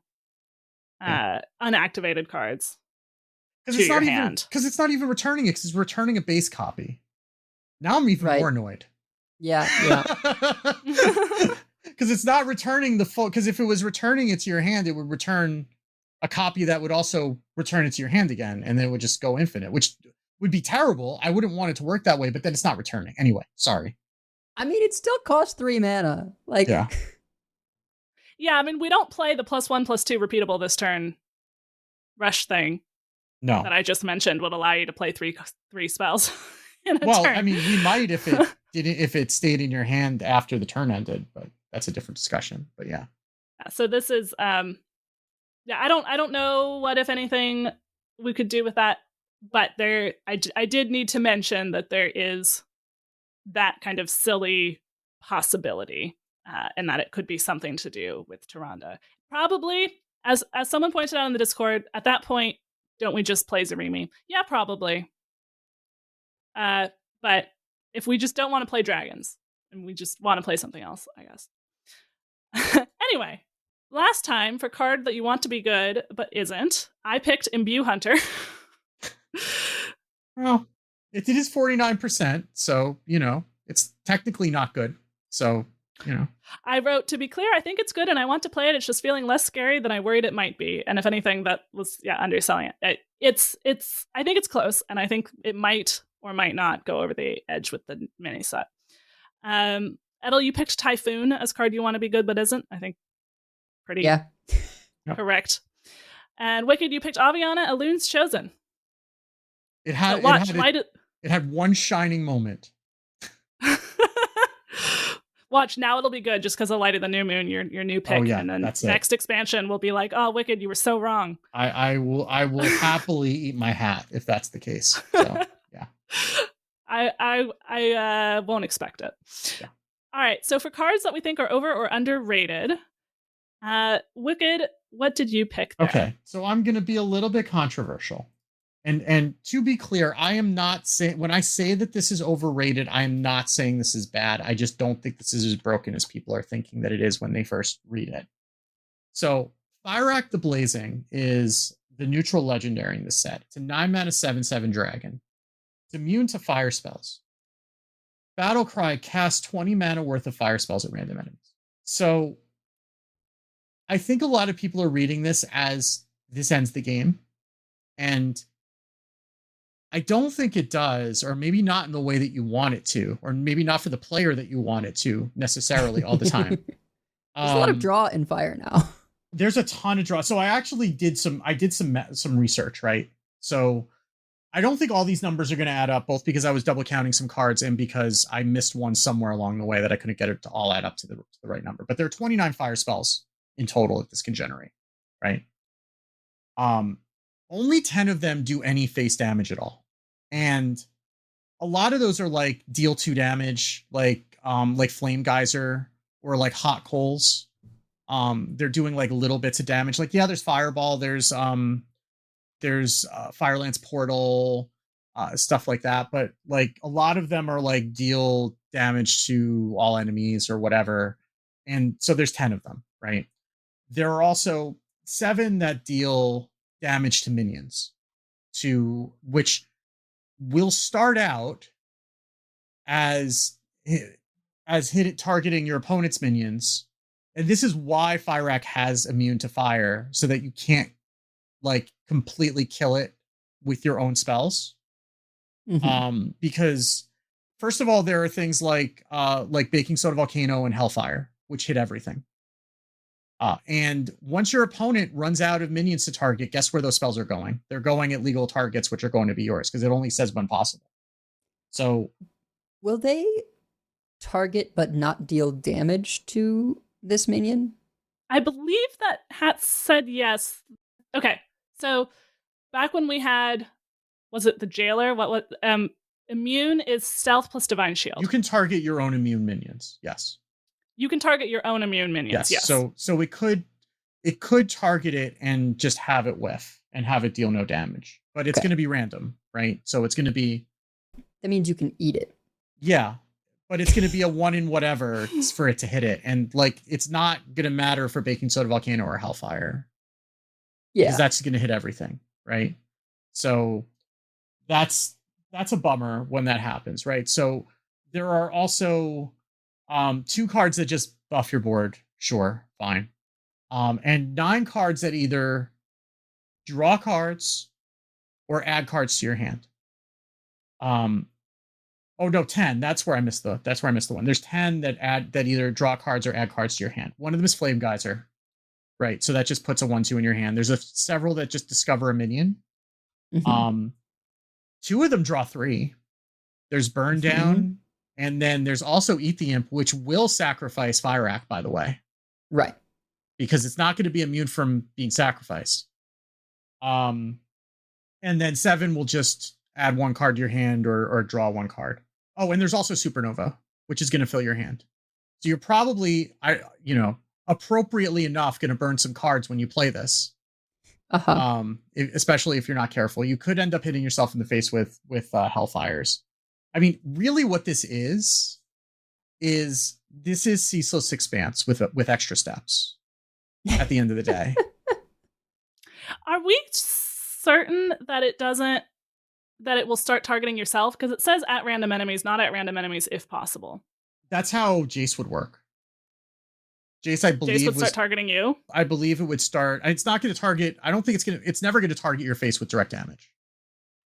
unactivated cards to your hand. Because it's not even returning it, because it's returning a base copy. Now I'm even more annoyed. Yeah. Because it's not returning the full, because if it was returning it to your hand, it would return a copy that would also return it to your hand again, and then it would just go infinite, which would be terrible. I wouldn't want it to work that way, but then it's not returning. Anyway, sorry. I mean, it still costs 3 mana. Like, yeah. Yeah, I mean, we don't play the +1/+2 repeatable this turn rush thing. No. That I just mentioned would allow you to play three spells in a well, turn. I mean, we might if it stayed in your hand after the turn ended, but that's a different discussion. But yeah. So this is I don't know what, if anything, we could do with that, but I did need to mention that there is that kind of silly possibility, and that it could be something to do with Tyrande. Probably, as someone pointed out in the Discord, at that point, don't we just play Zarimi? Yeah, probably. But if we just don't want to play dragons and we just want to play something else, I guess. Anyway, last time, for card that you want to be good but isn't, I picked Imbue Hunter. Well, it is 49%, so, it's technically not good. So, I wrote, to be clear, I think it's good and I want to play it. It's just feeling less scary than I worried it might be. And if anything, that was, underselling it. I think it's close, and I think it might or might not go over the edge with the mini set. Edel, you picked Typhoon as card you want to be good but isn't. I think pretty correct. And Wicked, you picked Aviana, Elun's Chosen. It had one shining moment. Watch, now it'll be good just because of Light of the New Moon, your new pick. Oh, yeah, and then that's it. next expansion will be like, oh, Wicked, you were so wrong. I will happily eat my hat if that's the case. So yeah. I won't expect it. Yeah. All right. So for cards that we think are over or underrated, Wicked, what did you pick there? Okay. So I'm gonna be a little bit controversial. And to be clear, I am not saying, when I say that this is overrated, I am not saying this is bad. I just don't think this is as broken as people are thinking that it is when they first read it. So Fire Act the Blazing is the neutral legendary in this set. It's a 9-mana 7/7 dragon. It's immune to fire spells. Battle Cry casts 20 mana worth of fire spells at random enemies. So I think a lot of people are reading this as this ends the game. And I don't think it does, or maybe not in the way that you want it to, or maybe not for the player that you want it to necessarily all the time. There's a lot of draw in Fire now. There's a ton of draw. So I actually did some research, right? So I don't think all these numbers are going to add up, both because I was double counting some cards and because I missed one somewhere along the way that I couldn't get it to all add up to the right number. But there are 29 fire spells in total that this can generate, right? Only 10 of them do any face damage at all. And a lot of those are like deal 2 damage, like Flame Geyser or like Hot Coals. They're doing like little bits of damage. Like, yeah, there's Fireball, there's Firelance Portal, stuff like that. But like a lot of them are like deal damage to all enemies or whatever. And so there's 10 of them, right? There are also 7 that deal damage to minions, which will start out as targeting your opponent's minions. And this is why Fire Act has immune to fire, so that you can't like completely kill it with your own spells. Mm-hmm. Because first of all, there are things like Baking Soda Volcano and Hellfire, which hit everything. And once your opponent runs out of minions to target, guess where those spells are going? They're going at legal targets, which are going to be yours, because it only says when possible. So will they target but not deal damage to this minion? I believe that Hat said yes. Okay, so back when we had, was it the Jailer? What immune is stealth plus divine shield. You can target your own immune minions. Yes. You can target your own immune minions. Yes. So it could target it and just have it whiff and have it deal no damage. But it's going to be random, right? So it's going to be. That means you can eat it. Yeah. But it's going to be a 1 in whatever for it to hit it. And like, it's not going to matter for Baking Soda Volcano or Hellfire. Yeah. Because that's going to hit everything, right? So that's a bummer when that happens, right? So there are also 2 cards that just buff your board. Sure, fine. And 9 cards that either draw cards or add cards to your hand. Oh no, 10. That's where I missed the one. There's 10 that either draw cards or add cards to your hand. One of them is Flame Geyser. Right. So that just puts a 1/2 in your hand. There's several that just discover a minion. Mm-hmm. 2 of them draw 3. There's Burn Down. Mm-hmm. And then there's also Eat the Imp, which will sacrifice Fire Act, by the way. Right. Because it's not going to be immune from being sacrificed. And then 7 will just add 1 card to your hand or draw 1 card. Oh, and there's also Supernova, which is going to fill your hand. So you're probably, appropriately enough, going to burn some cards when you play this. Uh-huh. Especially if you're not careful. You could end up hitting yourself in the face with Hellfires. I mean, really what this is Ceaseless Expanse with extra steps at the end of the day. Are we certain that it will start targeting yourself? Because it says at random enemies, not at random enemies if possible. That's how Jace would work. Jace, I believe, would start targeting you. I believe it would start. It's not going to target. I don't think it's never going to target your face with direct damage.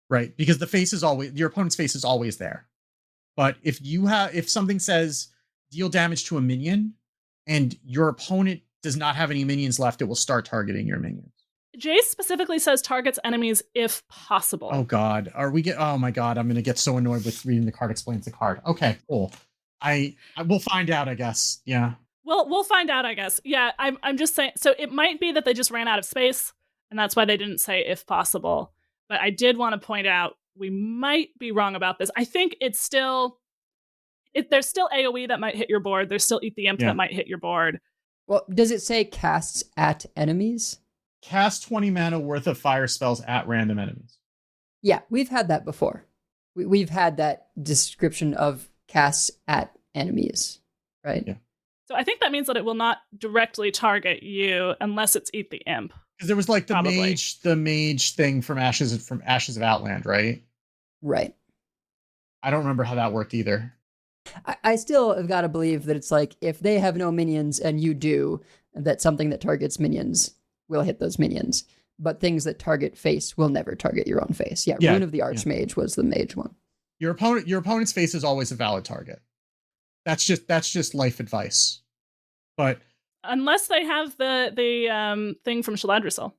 Right, because your opponent's face is always there. But if something says deal damage to a minion and your opponent does not have any minions left, it will start targeting your minions. Jace specifically says targets enemies if possible. Oh God, oh my God, I'm gonna get so annoyed with reading the card explains the card. Okay, cool. I will find out, I guess. Yeah. Well, we'll find out, I guess. Yeah, I'm just saying. So it might be that they just ran out of space, and that's why they didn't say if possible. But I did want to point out we might be wrong about this. I think it's still there's still AoE that might hit your board. There's still Eat the Imp that might hit your board. Well, does it say casts at enemies? Cast 20 mana worth of fire spells at random enemies. Yeah, we've had that before. We've had that description of casts at enemies, right? Yeah. So I think that means that it will not directly target you unless it's Eat the Imp. Because there was like the mage thing from Ashes of Outland, right? Right. I don't remember how that worked either. I still have got to believe that it's like if they have no minions and you do, that something that targets minions will hit those minions. But things that target face will never target your own face. Yeah, Rune of the Archmage was the mage one. Your opponent's face is always a valid target. That's just life advice. But unless they have the thing from Shaladrisel.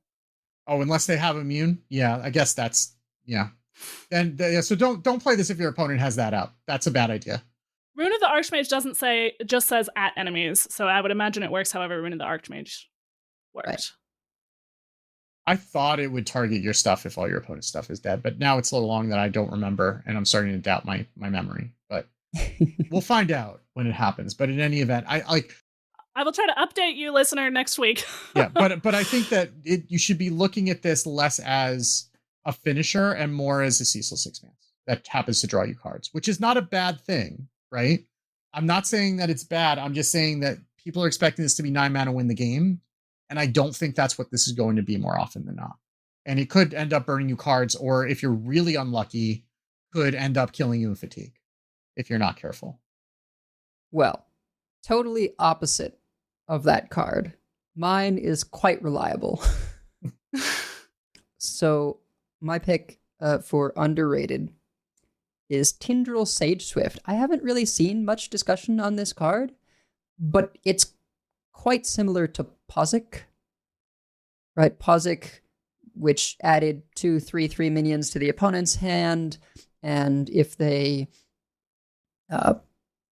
Oh, unless they have immune? Yeah, I guess that's Then so don't play this if your opponent has that out. That's a bad idea. Rune of the Archmage doesn't say, it just says at enemies. So I would imagine it works however Rune of the Archmage worked. Right. I thought it would target your stuff if all your opponent's stuff is dead, but now it's so long that I don't remember, and I'm starting to doubt my memory. But we'll find out when it happens. But in any event, I will try to update you, listener, next week. Yeah, but I think that you should be looking at this less as a finisher and more as a ceaseless expanse that happens to draw you cards, which is not a bad thing, right? I'm not saying that it's bad. I'm just saying that people are expecting this to be 9 mana win the game. And I don't think that's what this is going to be more often than not. And it could end up burning you cards, or if you're really unlucky, could end up killing you in fatigue if you're not careful. Well, totally opposite of that card. Mine is quite reliable. So my pick for underrated is Tindril Sage Swift. I haven't really seen much discussion on this card, but it's quite similar to Pozic, right? Pozic, which added 2 3/3 minions to the opponent's hand, and if they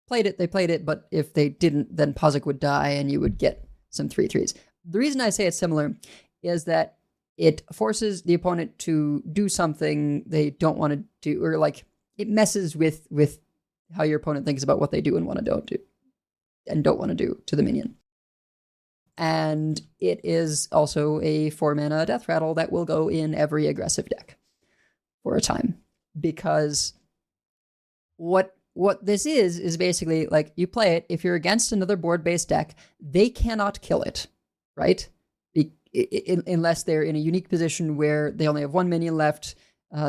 played it, they played it, but if they didn't, then Pozic would die and you would get some 3/3s. The reason I say it's similar is that it forces the opponent to do something they don't want to do, or like it messes with how your opponent thinks about what they do and don't want to do to the minion. And it is also a 4-mana death rattle that will go in every aggressive deck for a time. Because what this is basically like you play it, if you're against another board-based deck, they cannot kill it, right? Unless they're in a unique position where they only have 1 minion left,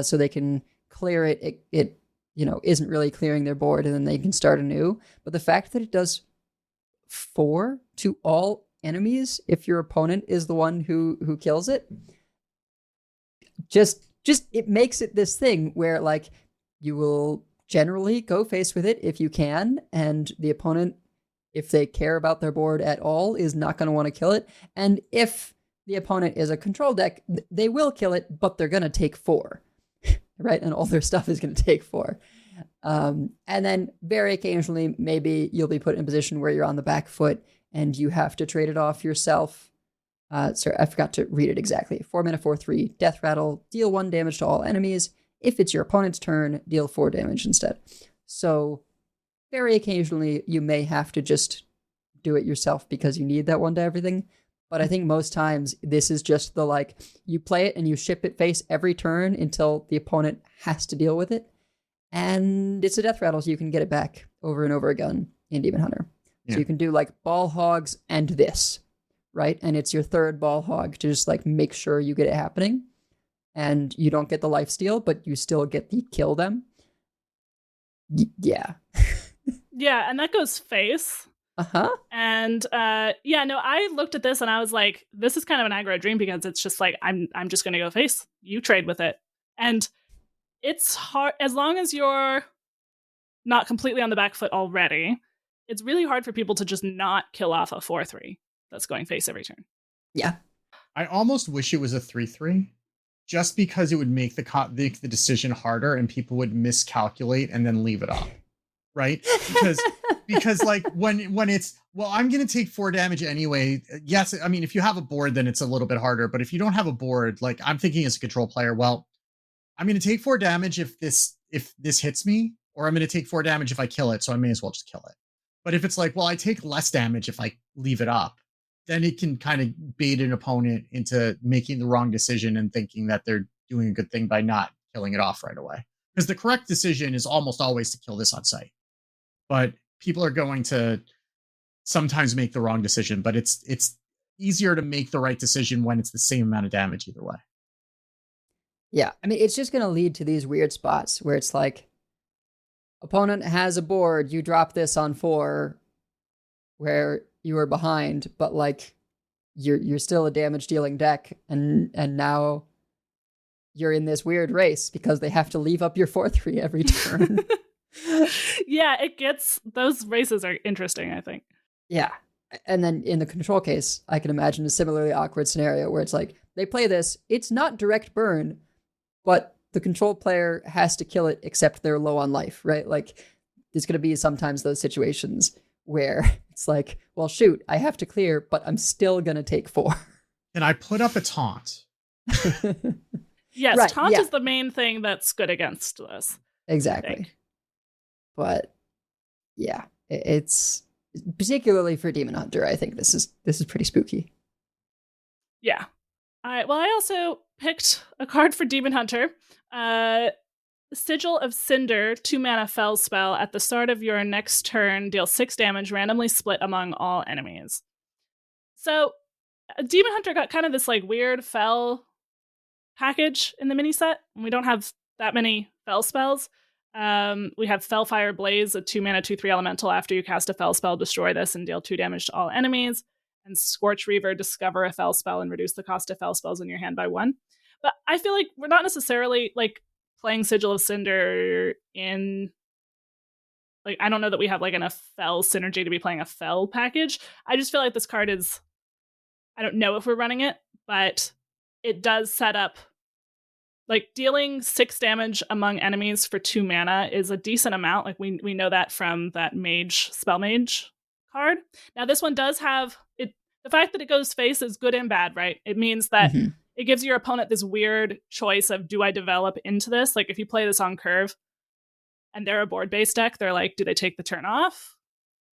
so they can clear it. It isn't really clearing their board, and then they can start anew. But the fact that it does 4 to all enemies if your opponent is the one who kills it, just it makes it this thing where like you will generally go face with it if you can, and the opponent, if they care about their board at all, is not going to want to kill it. And if the opponent is a control deck, they will kill it, but they're going to take 4, right? And all their stuff is going to take 4. And then very occasionally, maybe you'll be put in a position where you're on the back foot and you have to trade it off yourself. Sorry, I forgot to read it exactly. 4 mana, 4/3, death rattle, deal 1 damage to all enemies. If it's your opponent's turn, deal 4 damage instead. So very occasionally, you may have to just do it yourself because you need that 1 to everything. But I think most times, this is just the like, you play it and you ship it face every turn until the opponent has to deal with it. And it's a death rattle, so you can get it back over and over again in Demon Hunter. So you can do like ball hogs and this, right? And it's your 3rd ball hog to just like make sure you get it happening. And you don't get the lifesteal, but you still get the kill them. Yeah. Yeah, and that goes face. Uh-huh. And I looked at this and I was like, this is kind of an aggro dream because it's just like, I'm just going to go face. You trade with it. And it's hard, as long as you're not completely on the back foot already, it's really hard for people to just not kill off a 4/3 that's going face every turn. Yeah. I almost wish it was a 3/3, just because it would make the decision harder and people would miscalculate and then leave it off. right? Because like when it's, well, I'm going to take 4 damage anyway. Yes, I mean, if you have a board, then it's a little bit harder. But if you don't have a board, like I'm thinking as a control player, well, I'm going to take 4 damage if this hits me, or I'm going to take 4 damage if I kill it. So I may as well just kill it. But if it's like, well, I take less damage if I leave it up, then it can kind of bait an opponent into making the wrong decision and thinking that they're doing a good thing by not killing it off right away. Because the correct decision is almost always to kill this on sight. But people are going to sometimes make the wrong decision, but it's easier to make the right decision when it's the same amount of damage either way. Yeah, I mean, it's just going to lead to these weird spots where it's like, opponent has a board, you drop this on 4, where you were behind, but like, you're still a damage dealing deck, and now you're in this weird race because they have to leave up your 4/3 every turn. Yeah, those races are interesting, I think. Yeah. And then in the control case, I can imagine a similarly awkward scenario where it's like, they play this, it's not direct burn, but the control player has to kill it except they're low on life, right? Like, there's going to be sometimes those situations where it's like, well, shoot, I have to clear, but I'm still going to take 4. And I put up a taunt. Yes, Right, taunt yeah. is the main thing that's good against this. Exactly. But yeah, it's particularly for Demon Hunter, I think this is pretty spooky. Yeah. I also picked a card for Demon Hunter. Sigil of Cinder, 2-mana Fel spell. At the start of your next turn, deal 6 damage, randomly split among all enemies. So, Demon Hunter got kind of this like weird Fel package in the mini set. We don't have that many Fel spells. We have Felfire Blaze, a 2-mana 2/3 elemental. After you cast a Fel spell, destroy this and deal 2 damage to all enemies. And Scorch Reaver, discover a Fel spell and reduce the cost of Fel spells in your hand by 1. But I feel like we're not necessarily like playing Sigil of Cinder in, like, I don't know that we have like enough Fel synergy to be playing a Fel package. I just feel like this card is, I don't know if we're running it, but it does set up, like, dealing 6 damage among enemies for 2 mana is a decent amount. Like, we know that from that Spell Mage card. Now, this one does have it. The fact that it goes face is good and bad, right? It means that it gives your opponent this weird choice of, do I develop into this? Like, if you play this on curve and they're a board-based deck, they're like, do they take the turn off?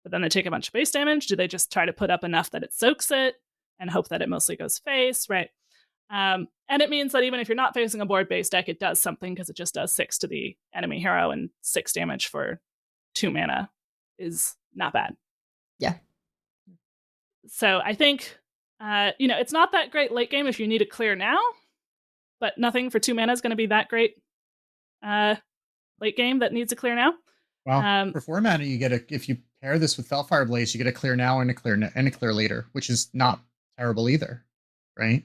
But then they take a bunch of base damage. Do they just try to put up enough that it soaks it and hope that it mostly goes face, right? And it means that even if you're not facing a board-based deck, it does something because it just does 6 to the enemy hero, and 6 damage for 2 mana is not bad. Yeah. So I think, it's not that great late game if you need to clear now, but nothing for 2 mana is going to be that great late game that needs to clear now. Well, for 4 mana, you get if you pair this with Felfire Blaze, you get a clear now and a clear later, which is not terrible either, right?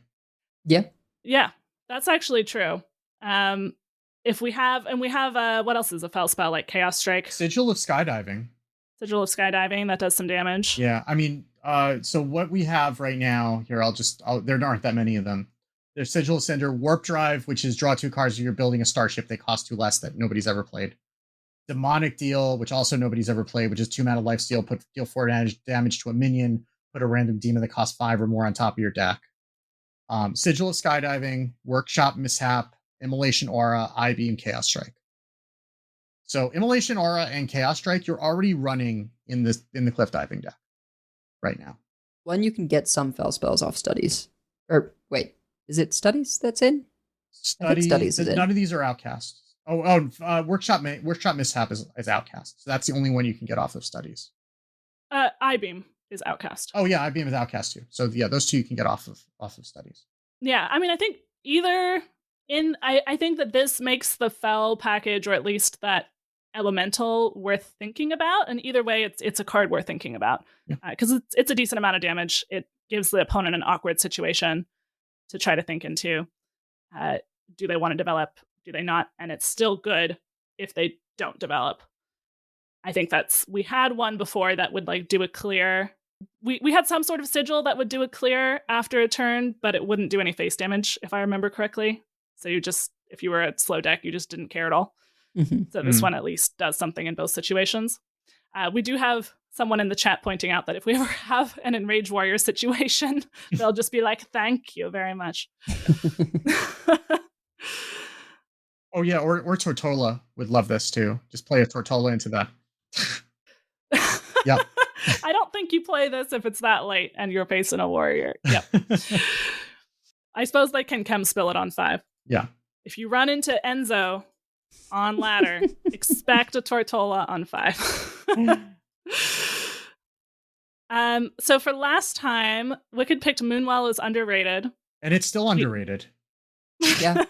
Yeah, that's actually true. If we have, what else is a Fel spell, like Chaos Strike? Sigil of Skydiving. Sigil of Skydiving, that does some damage. Yeah, I mean, so what we have right now here, there aren't that many of them. There's Sigil of Cinder, Warp Drive, which is draw 2 cards. You're building a starship. They cost 2 less, that nobody's ever played. Demonic Deal, which also nobody's ever played, which is 2 mana lifesteal. Deal 4 damage to a minion. Put a random demon that costs 5 or more on top of your deck. Sigil of Skydiving, Workshop Mishap, Immolation Aura, I-Beam, Chaos Strike. So Immolation Aura and Chaos Strike, you're already running in the Cliff Diving deck right now. When you can get some Fel spells off Studies. Or wait, is it Studies that's in? Studies is in. None of these are outcasts. Workshop Mishap is outcast. So that's the only one you can get off of Studies. I-Beam is outcast. Oh yeah, I-Beam is outcast too. So yeah, those 2 you can get off of Studies. Yeah, I mean, I think I think that this makes the Fel package, or at least that elemental, worth thinking about. And either way, it's a card worth thinking about, because it's a decent amount of damage. It gives the opponent an awkward situation to try to think into. Do they want to develop? Do they not? And it's still good if they don't develop. I think we had one before that would like do a clear. We had some sort of sigil that would do a clear after a turn, but it wouldn't do any face damage, if I remember correctly. So if you were a slow deck, you just didn't care at all. So this one at least does something in both situations. We do have someone in the chat pointing out that if we ever have an Enraged Warrior situation, they'll just be like, thank you very much. Oh, yeah, or Tortola would love this, too. Just play a Tortola into that. Yep. I don't think you play this if it's that late and you're facing a warrior. Yep. I suppose they can chem spill it on 5. Yeah. If you run into Enzo on ladder, expect a Tortola on 5. So for last time, Wicked picked Moonwell as underrated. And it's still underrated. Yeah.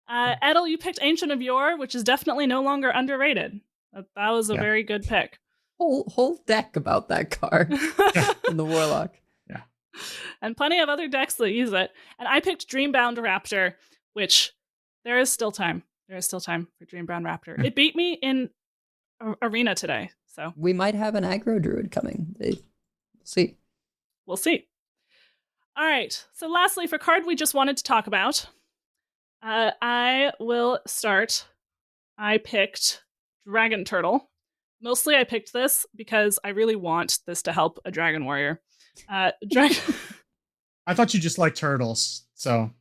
Edel, you picked Ancient of Yore, which is definitely no longer underrated. That was a very good pick. Whole deck about that card in the Warlock. Yeah. And plenty of other decks that use it. And I picked Dreambound Raptor, which there is still time. There is still time for Dreambound Raptor. It beat me in Arena today. So We might have an aggro druid coming. We'll see. We'll see. All right. So lastly, for card we just wanted to talk about, I will start. I picked Dragon Turtle. Mostly I picked this because I really want this to help a Dragon Warrior. Dragon. I thought you just liked turtles, so.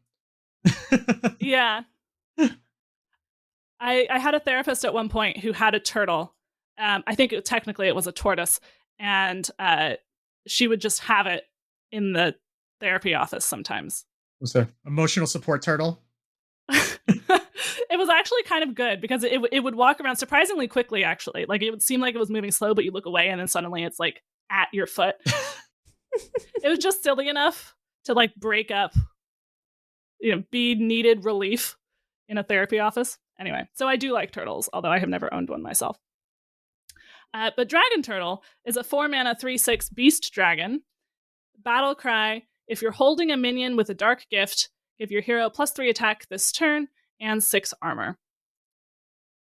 Yeah. I had a therapist at one point who had a turtle. I think technically it was a tortoise. And she would just have it in the therapy office sometimes. Was there emotional support turtle? It was actually kind of good because it would walk around surprisingly quickly, actually. Like, it would seem like it was moving slow, but you look away and then suddenly it's like at your foot. It was just silly enough to like break up, be needed relief in a therapy office. Anyway, so I do like turtles, although I have never owned one myself. But Dragon Turtle is a 4-mana 3/6 beast dragon. Battle cry: if you're holding a minion with a dark gift, give your hero +3 attack this turn and 6 armor.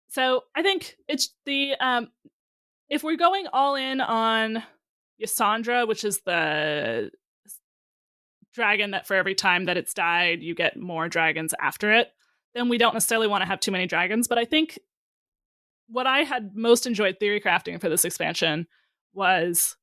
So I think it's the if we're going all in on Yasandra, which is the dragon that for every time that it's died, you get more dragons after it, then we don't necessarily want to have too many dragons. But I think what I had most enjoyed theory crafting for this expansion was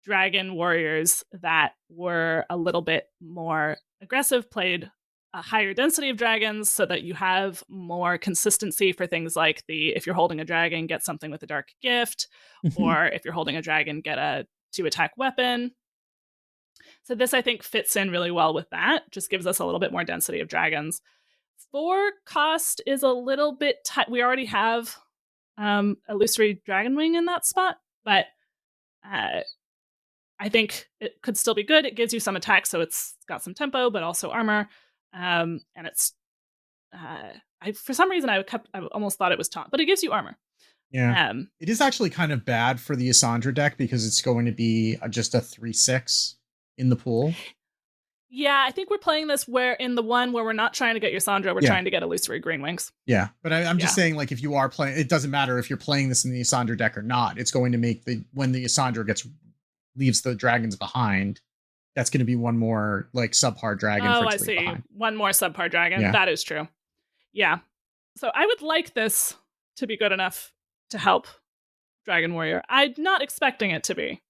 dragon warriors that were a little bit more aggressive, played a higher density of dragons so that you have more consistency for things like if you're holding a dragon, get something with a dark gift, or if you're holding a dragon, get a 2-attack weapon. So this, I think, fits in really well with that. Just gives us a little bit more density of dragons. 4 cost is a little bit tight. We already have Illusory Dragonwing in that spot, but I think it could still be good. It gives you some attack, so it's got some tempo, but also armor. And it's for some reason I almost thought it was taunt, but it gives you armor. Yeah. It is actually kind of bad for the Yasandra deck because it's going to be just a 3/6 in the pool. Yeah, I think we're playing this where in the one where we're not trying to get Yasandra, we're trying to get Illusory Greenwings. Yeah, but I'm just saying, like, if you are playing, it doesn't matter if you're playing this in the Yasandra deck or not. It's going to make when the Yasandra leaves the dragons behind, that's going to be one more like subpar dragon. Oh, I see. Behind. One more subpar dragon. Yeah. That is true. Yeah. So I would like this to be good enough to help Dragon Warrior. I'm not expecting it to be.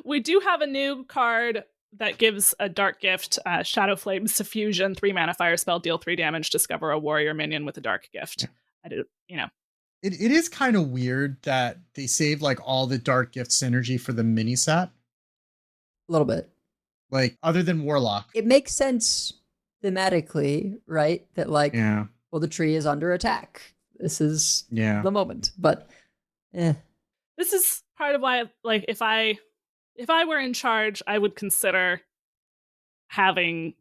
We do have a new card that gives a dark gift, Shadow Flame Suffusion, 3-mana fire spell, deal 3 damage, discover a warrior minion with a dark gift. Yeah. It is kind of weird that they saved like all the dark gift synergy for the mini set. A little bit. Like, other than Warlock. It makes sense thematically, right? That well, the tree is under attack. This is the moment. But this is part of why, like, if I were in charge, I would consider having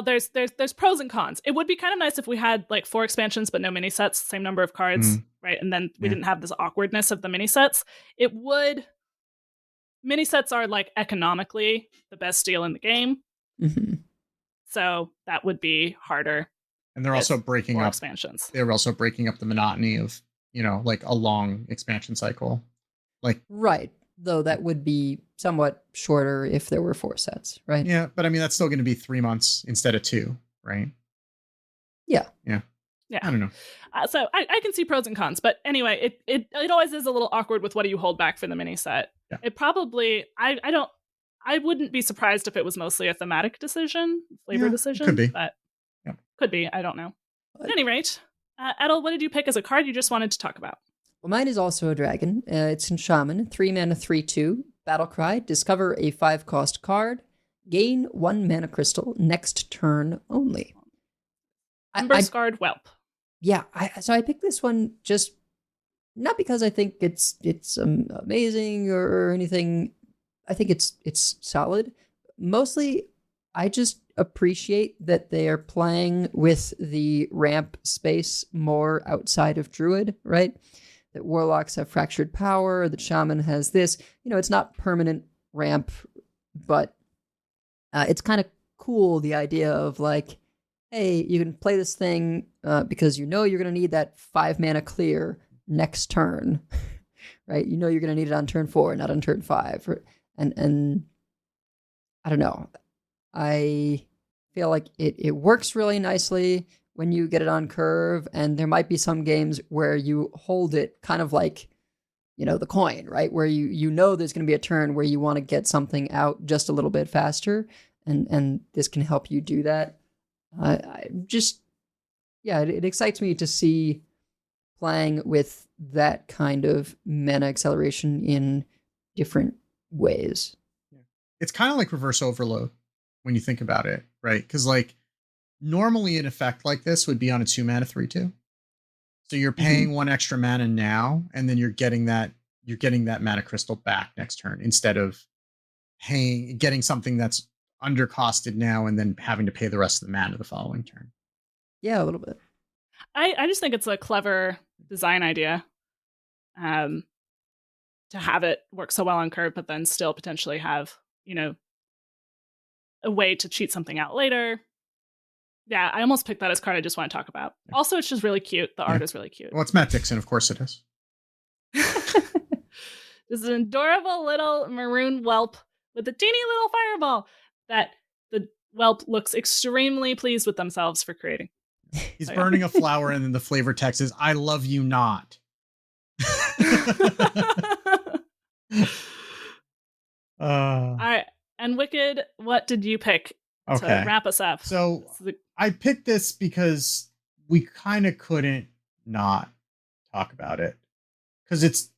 there's pros and cons. It would be kind of nice if we had like 4 expansions but no mini sets, same number of cards, right? And then we didn't have this awkwardness of the mini sets. Mini sets are like economically the best deal in the game. Mm-hmm. So that would be harder. And they're also breaking up expansions. They're also breaking up the monotony of, like a long expansion cycle. Right. Though that would be somewhat shorter if there were 4 sets, right? Yeah, but I mean, that's still going to be 3 months instead of 2, right? Yeah. Yeah. Yeah. I don't know. So I can see pros and cons, but anyway, it always is a little awkward with what do you hold back for the mini set. Yeah. It probably I wouldn't be surprised if it was mostly a thematic decision, flavor decision. Could be. But Yeah. could be. I don't know. At any rate, Edel, what did you pick as a card you just wanted to talk about? Well, mine is also a dragon. It's in Shaman, 3 mana, 3/2. Battle Cry, discover a 5-cost card, gain 1 mana crystal next turn only. Embers Scarred Whelp. Yeah, so I picked this one just not because I think it's amazing or anything. I think it's solid. Mostly, I just appreciate that they are playing with the ramp space more outside of Druid, right? That Warlocks have Fractured Power, that Shaman has this. It's not permanent ramp, but it's kind of cool, the idea of like, hey, you can play this thing because you're going to need that 5 mana clear next turn, right? You're going to need it on turn 4, not on turn 5. And I don't know. I feel like it works really nicely when you get it on curve, and there might be some games where you hold it kind of like, the coin, right? Where there's going to be a turn where you want to get something out just a little bit faster, and this can help you do that. It excites me to see playing with that kind of mana acceleration in different ways. It's kind of like reverse overload when you think about it, right? Because like normally an effect like this would be on a 2 mana 3/2. So you're paying 1 extra mana now, and then you're getting that mana crystal back next turn instead of getting something that's undercosted now and then having to pay the rest of the mana the following turn. Yeah, a little bit. I just think it's a clever design idea to have it work so well on curve, but then still potentially have, a way to cheat something out later. Yeah, I almost picked that as card I just want to talk about. Yeah. Also, it's just really cute. The art is really cute. Well, it's Matt Dixon, of course it is. This is an adorable little maroon whelp with a teeny little fireball that the whelp looks extremely pleased with themselves for creating. He's burning a flower, and then the flavor text is, "I love you not." All right. And Wicked, what did you pick to wrap us up? So I picked this because we kind of couldn't not talk about it. Because it's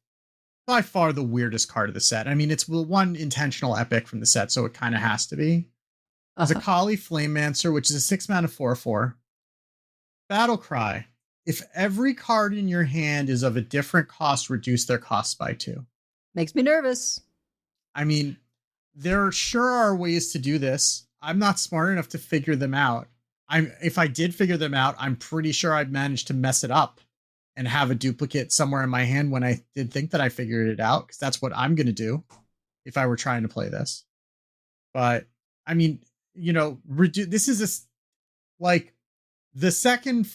by far the weirdest card of the set. I mean, it's the one intentional epic from the set, so it kind of has to be. It's a Kali Flamemancer, which is a 6 mana 4/4. Battle Cry. If every card in your hand is of a different cost, reduce their costs by 2. Makes me nervous. I mean, there sure are ways to do this. I'm not smart enough to figure them out. If I did figure them out, I'm pretty sure I'd manage to mess it up and have a duplicate somewhere in my hand when I did think that I figured it out, because that's what I'm going to do if I were trying to play this. But I mean, this is the second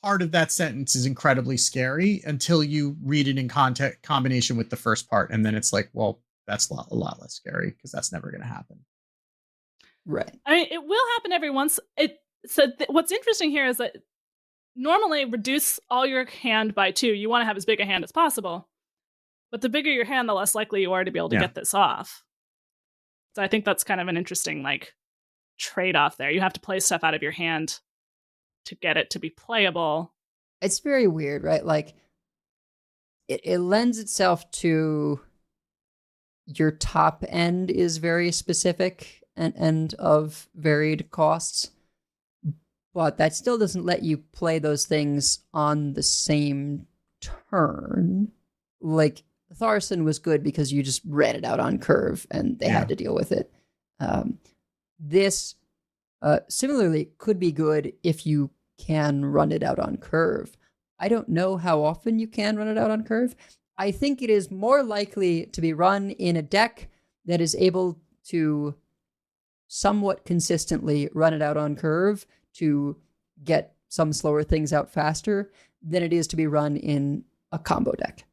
part of that sentence is incredibly scary until you read it in combination with the first part. And then it's like, well, that's a lot less scary because that's never going to happen. Right. I mean, it will happen every once. What's interesting here is that normally reduce all your hand by 2. You want to have as big a hand as possible. But the bigger your hand, the less likely you are to be able to get this off. So I think that's kind of an interesting trade-off there. You have to play stuff out of your hand to get it to be playable. It's very weird, right? Like, it lends itself to your top end is very specific and of varied costs, but that still doesn't let you play those things on the same turn. Like, Tharson was good because you just ran it out on curve and they had to deal with it. This similarly could be good if you can run it out on curve. I don't know how often you can run it out on curve. I think it is more likely to be run in a deck that is able to somewhat consistently run it out on curve to get some slower things out faster than it is to be run in a combo deck.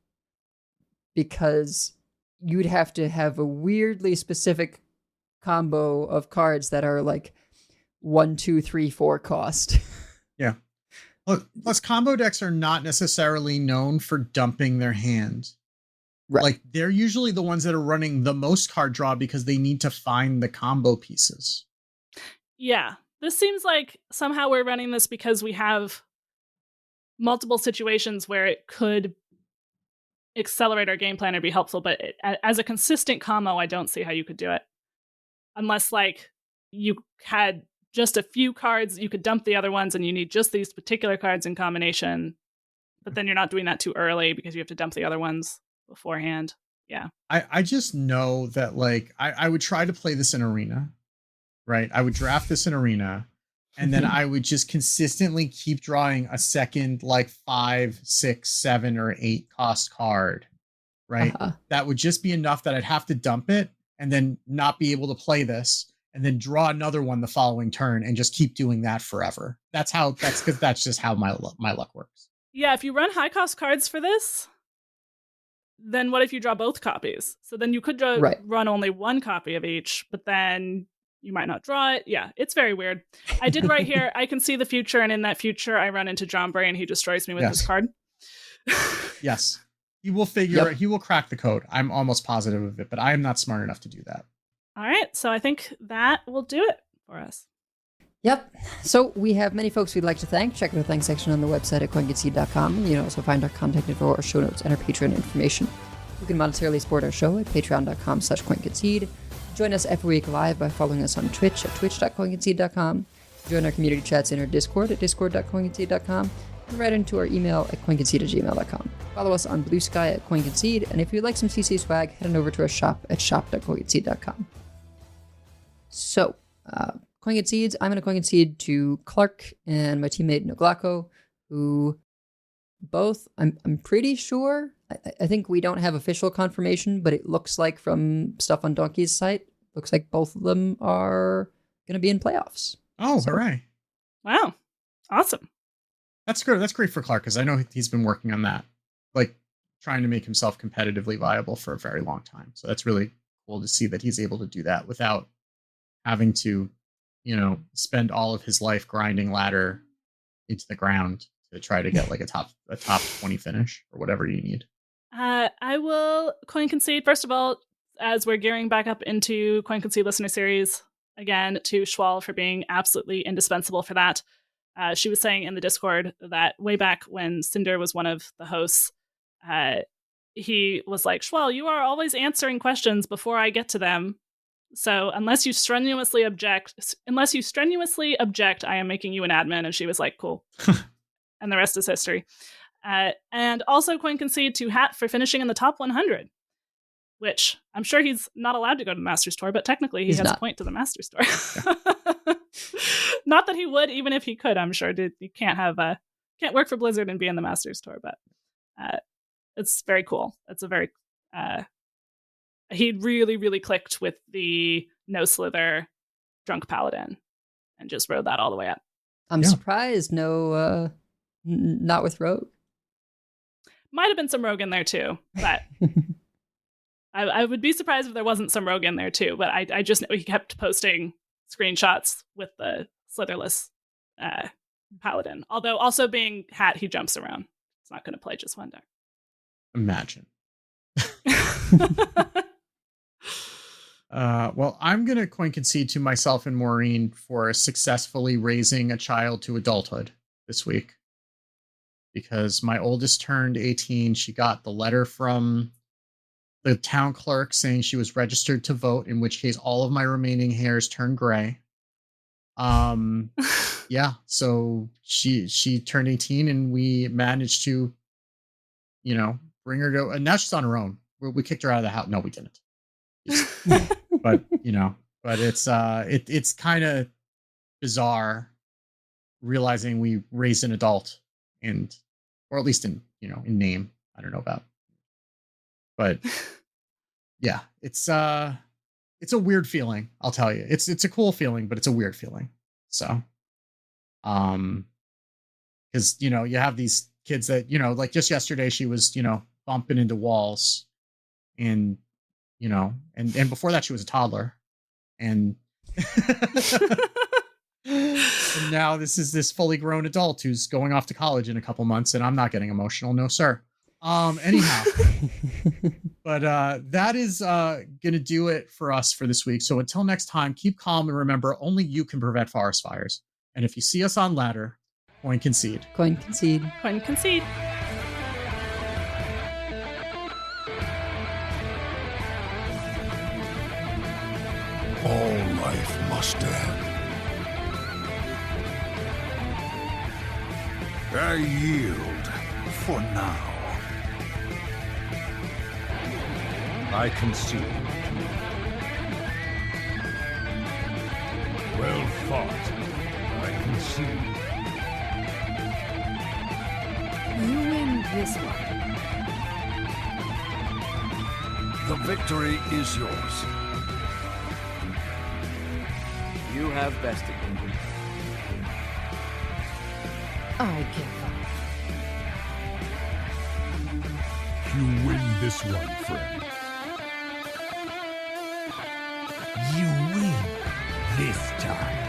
Because you'd have to have a weirdly specific combo of cards that are like 1, 2, 3, 4 cost. Yeah. Plus, combo decks are not necessarily known for dumping their hand. Right. Like, they're usually the ones that are running the most card draw because they need to find the combo pieces. Yeah. This seems like somehow we're running this because we have multiple situations where it could accelerate our game plan or be helpful, but as a consistent combo, I don't see how you could do it. Unless, like, you had just a few cards, you could dump the other ones and you need just these particular cards in combination, but then you're not doing that too early because you have to dump the other ones beforehand. Yeah. I just know that, like, I would try to play this in Arena, right? I would draft this in Arena, and then I would just consistently keep drawing a second, like, 5, 6, 7, or 8 cost card, right? That would just be enough that I'd have to dump it and then not be able to play this, and then draw another one the following turn and just keep doing that forever. That's because that's just how my luck works. Yeah, if you run high cost cards for this, then what if you draw both copies? So then you could run only one copy of each, but then you might not draw it. Yeah, it's very weird. I did right here, I can see the future, and in that future, I run into John Bray and he destroys me with his card. Yes. He will he will crack the code. I'm almost positive of it, but I am not smart enough to do that. All right, so I think that will do it for us. Yep. So we have many folks we'd like to thank. Check out the thanks section on the website at Concede.com. You can also find our contact info, our show notes, and our Patreon information. You can monetarily support our show at patreon.com/CoinConcede. Join us every week live by following us on Twitch at twitch.coinconcede.com. Join our community chats in our Discord at discord.coinconcede.com. And write into our email at coinconcede@gmail.com. Follow us on Blue Sky at CoinConcede. And if you'd like some CC swag, head on over to our shop at shop.coinconcede.com. So, Coin Concedes, I'm going to Coin Concede to Clark and my teammate Noglako, who both, I'm pretty sure, I think we don't have official confirmation, but it looks like from stuff on Donkey's site, looks like both of them are going to be in playoffs. Oh, hooray. Wow. Awesome. That's good. That's great for Clark, because I know he's been working on that, like trying to make himself competitively viable for a very long time. So that's really cool to see that he's able to do that without having to, spend all of his life grinding ladder into the ground to try to get like a top 20 finish or whatever you need. I will Coin Concede, first of all, as we're gearing back up into Coin Concede Listener Series, again, to Schwal for being absolutely indispensable for that. She was saying in the Discord that way back when Cinder was one of the hosts, he was like, Schwal, you are always answering questions before I get to them. So unless you strenuously object, I am making you an admin. And she was like, cool. And the rest is history. And also Coin Concede to Hat for finishing in the top 100, which I'm sure he's not allowed to go to the Masters Tour, but technically he has a point to the Masters Tour. Yeah. Not that he would, even if he could, I'm sure. You can't work for Blizzard and be in the Masters Tour, but it's very cool. It's a very... he really, really clicked with the no slither drunk paladin and just rode that all the way up. I'm surprised not with Rogue. Might have been some Rogue in there too, but I would be surprised if there wasn't some Rogue in there too, but I just know he kept posting screenshots with the slitherless paladin. Although also being Hat, he jumps around. It's not going to play just one deck. Imagine. Well, I'm going to Coin Concede to myself and Maureen for successfully raising a child to adulthood this week. Because my oldest turned 18. She got the letter from the town clerk saying she was registered to vote, in which case all of my remaining hairs turned gray. Yeah, so she turned 18 and we managed to, bring her to, and now she's on her own. We kicked her out of the house. No, we didn't. But it's kind of bizarre realizing we raised an adult, or at least in name. I don't know about, but yeah, it's a weird feeling. I'll tell you, it's a cool feeling, but it's a weird feeling. So, because you have these kids that like just yesterday she was bumping into walls, and and before that she was a toddler, and And now this is this fully grown adult who's going off to college in a couple months, and I'm not getting emotional. No, sir. Anyhow, but that is gonna do it for us for this week. So until next time, keep calm and remember, only you can prevent forest fires. And if you see us on ladder, coin concede. Coin concede. Coin concede. All life must end. I yield for now. I concede. Well fought. I concede. You win this one. The victory is yours. You have bested England. I give up. You win this one, friend. You win this time.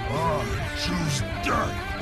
I choose death.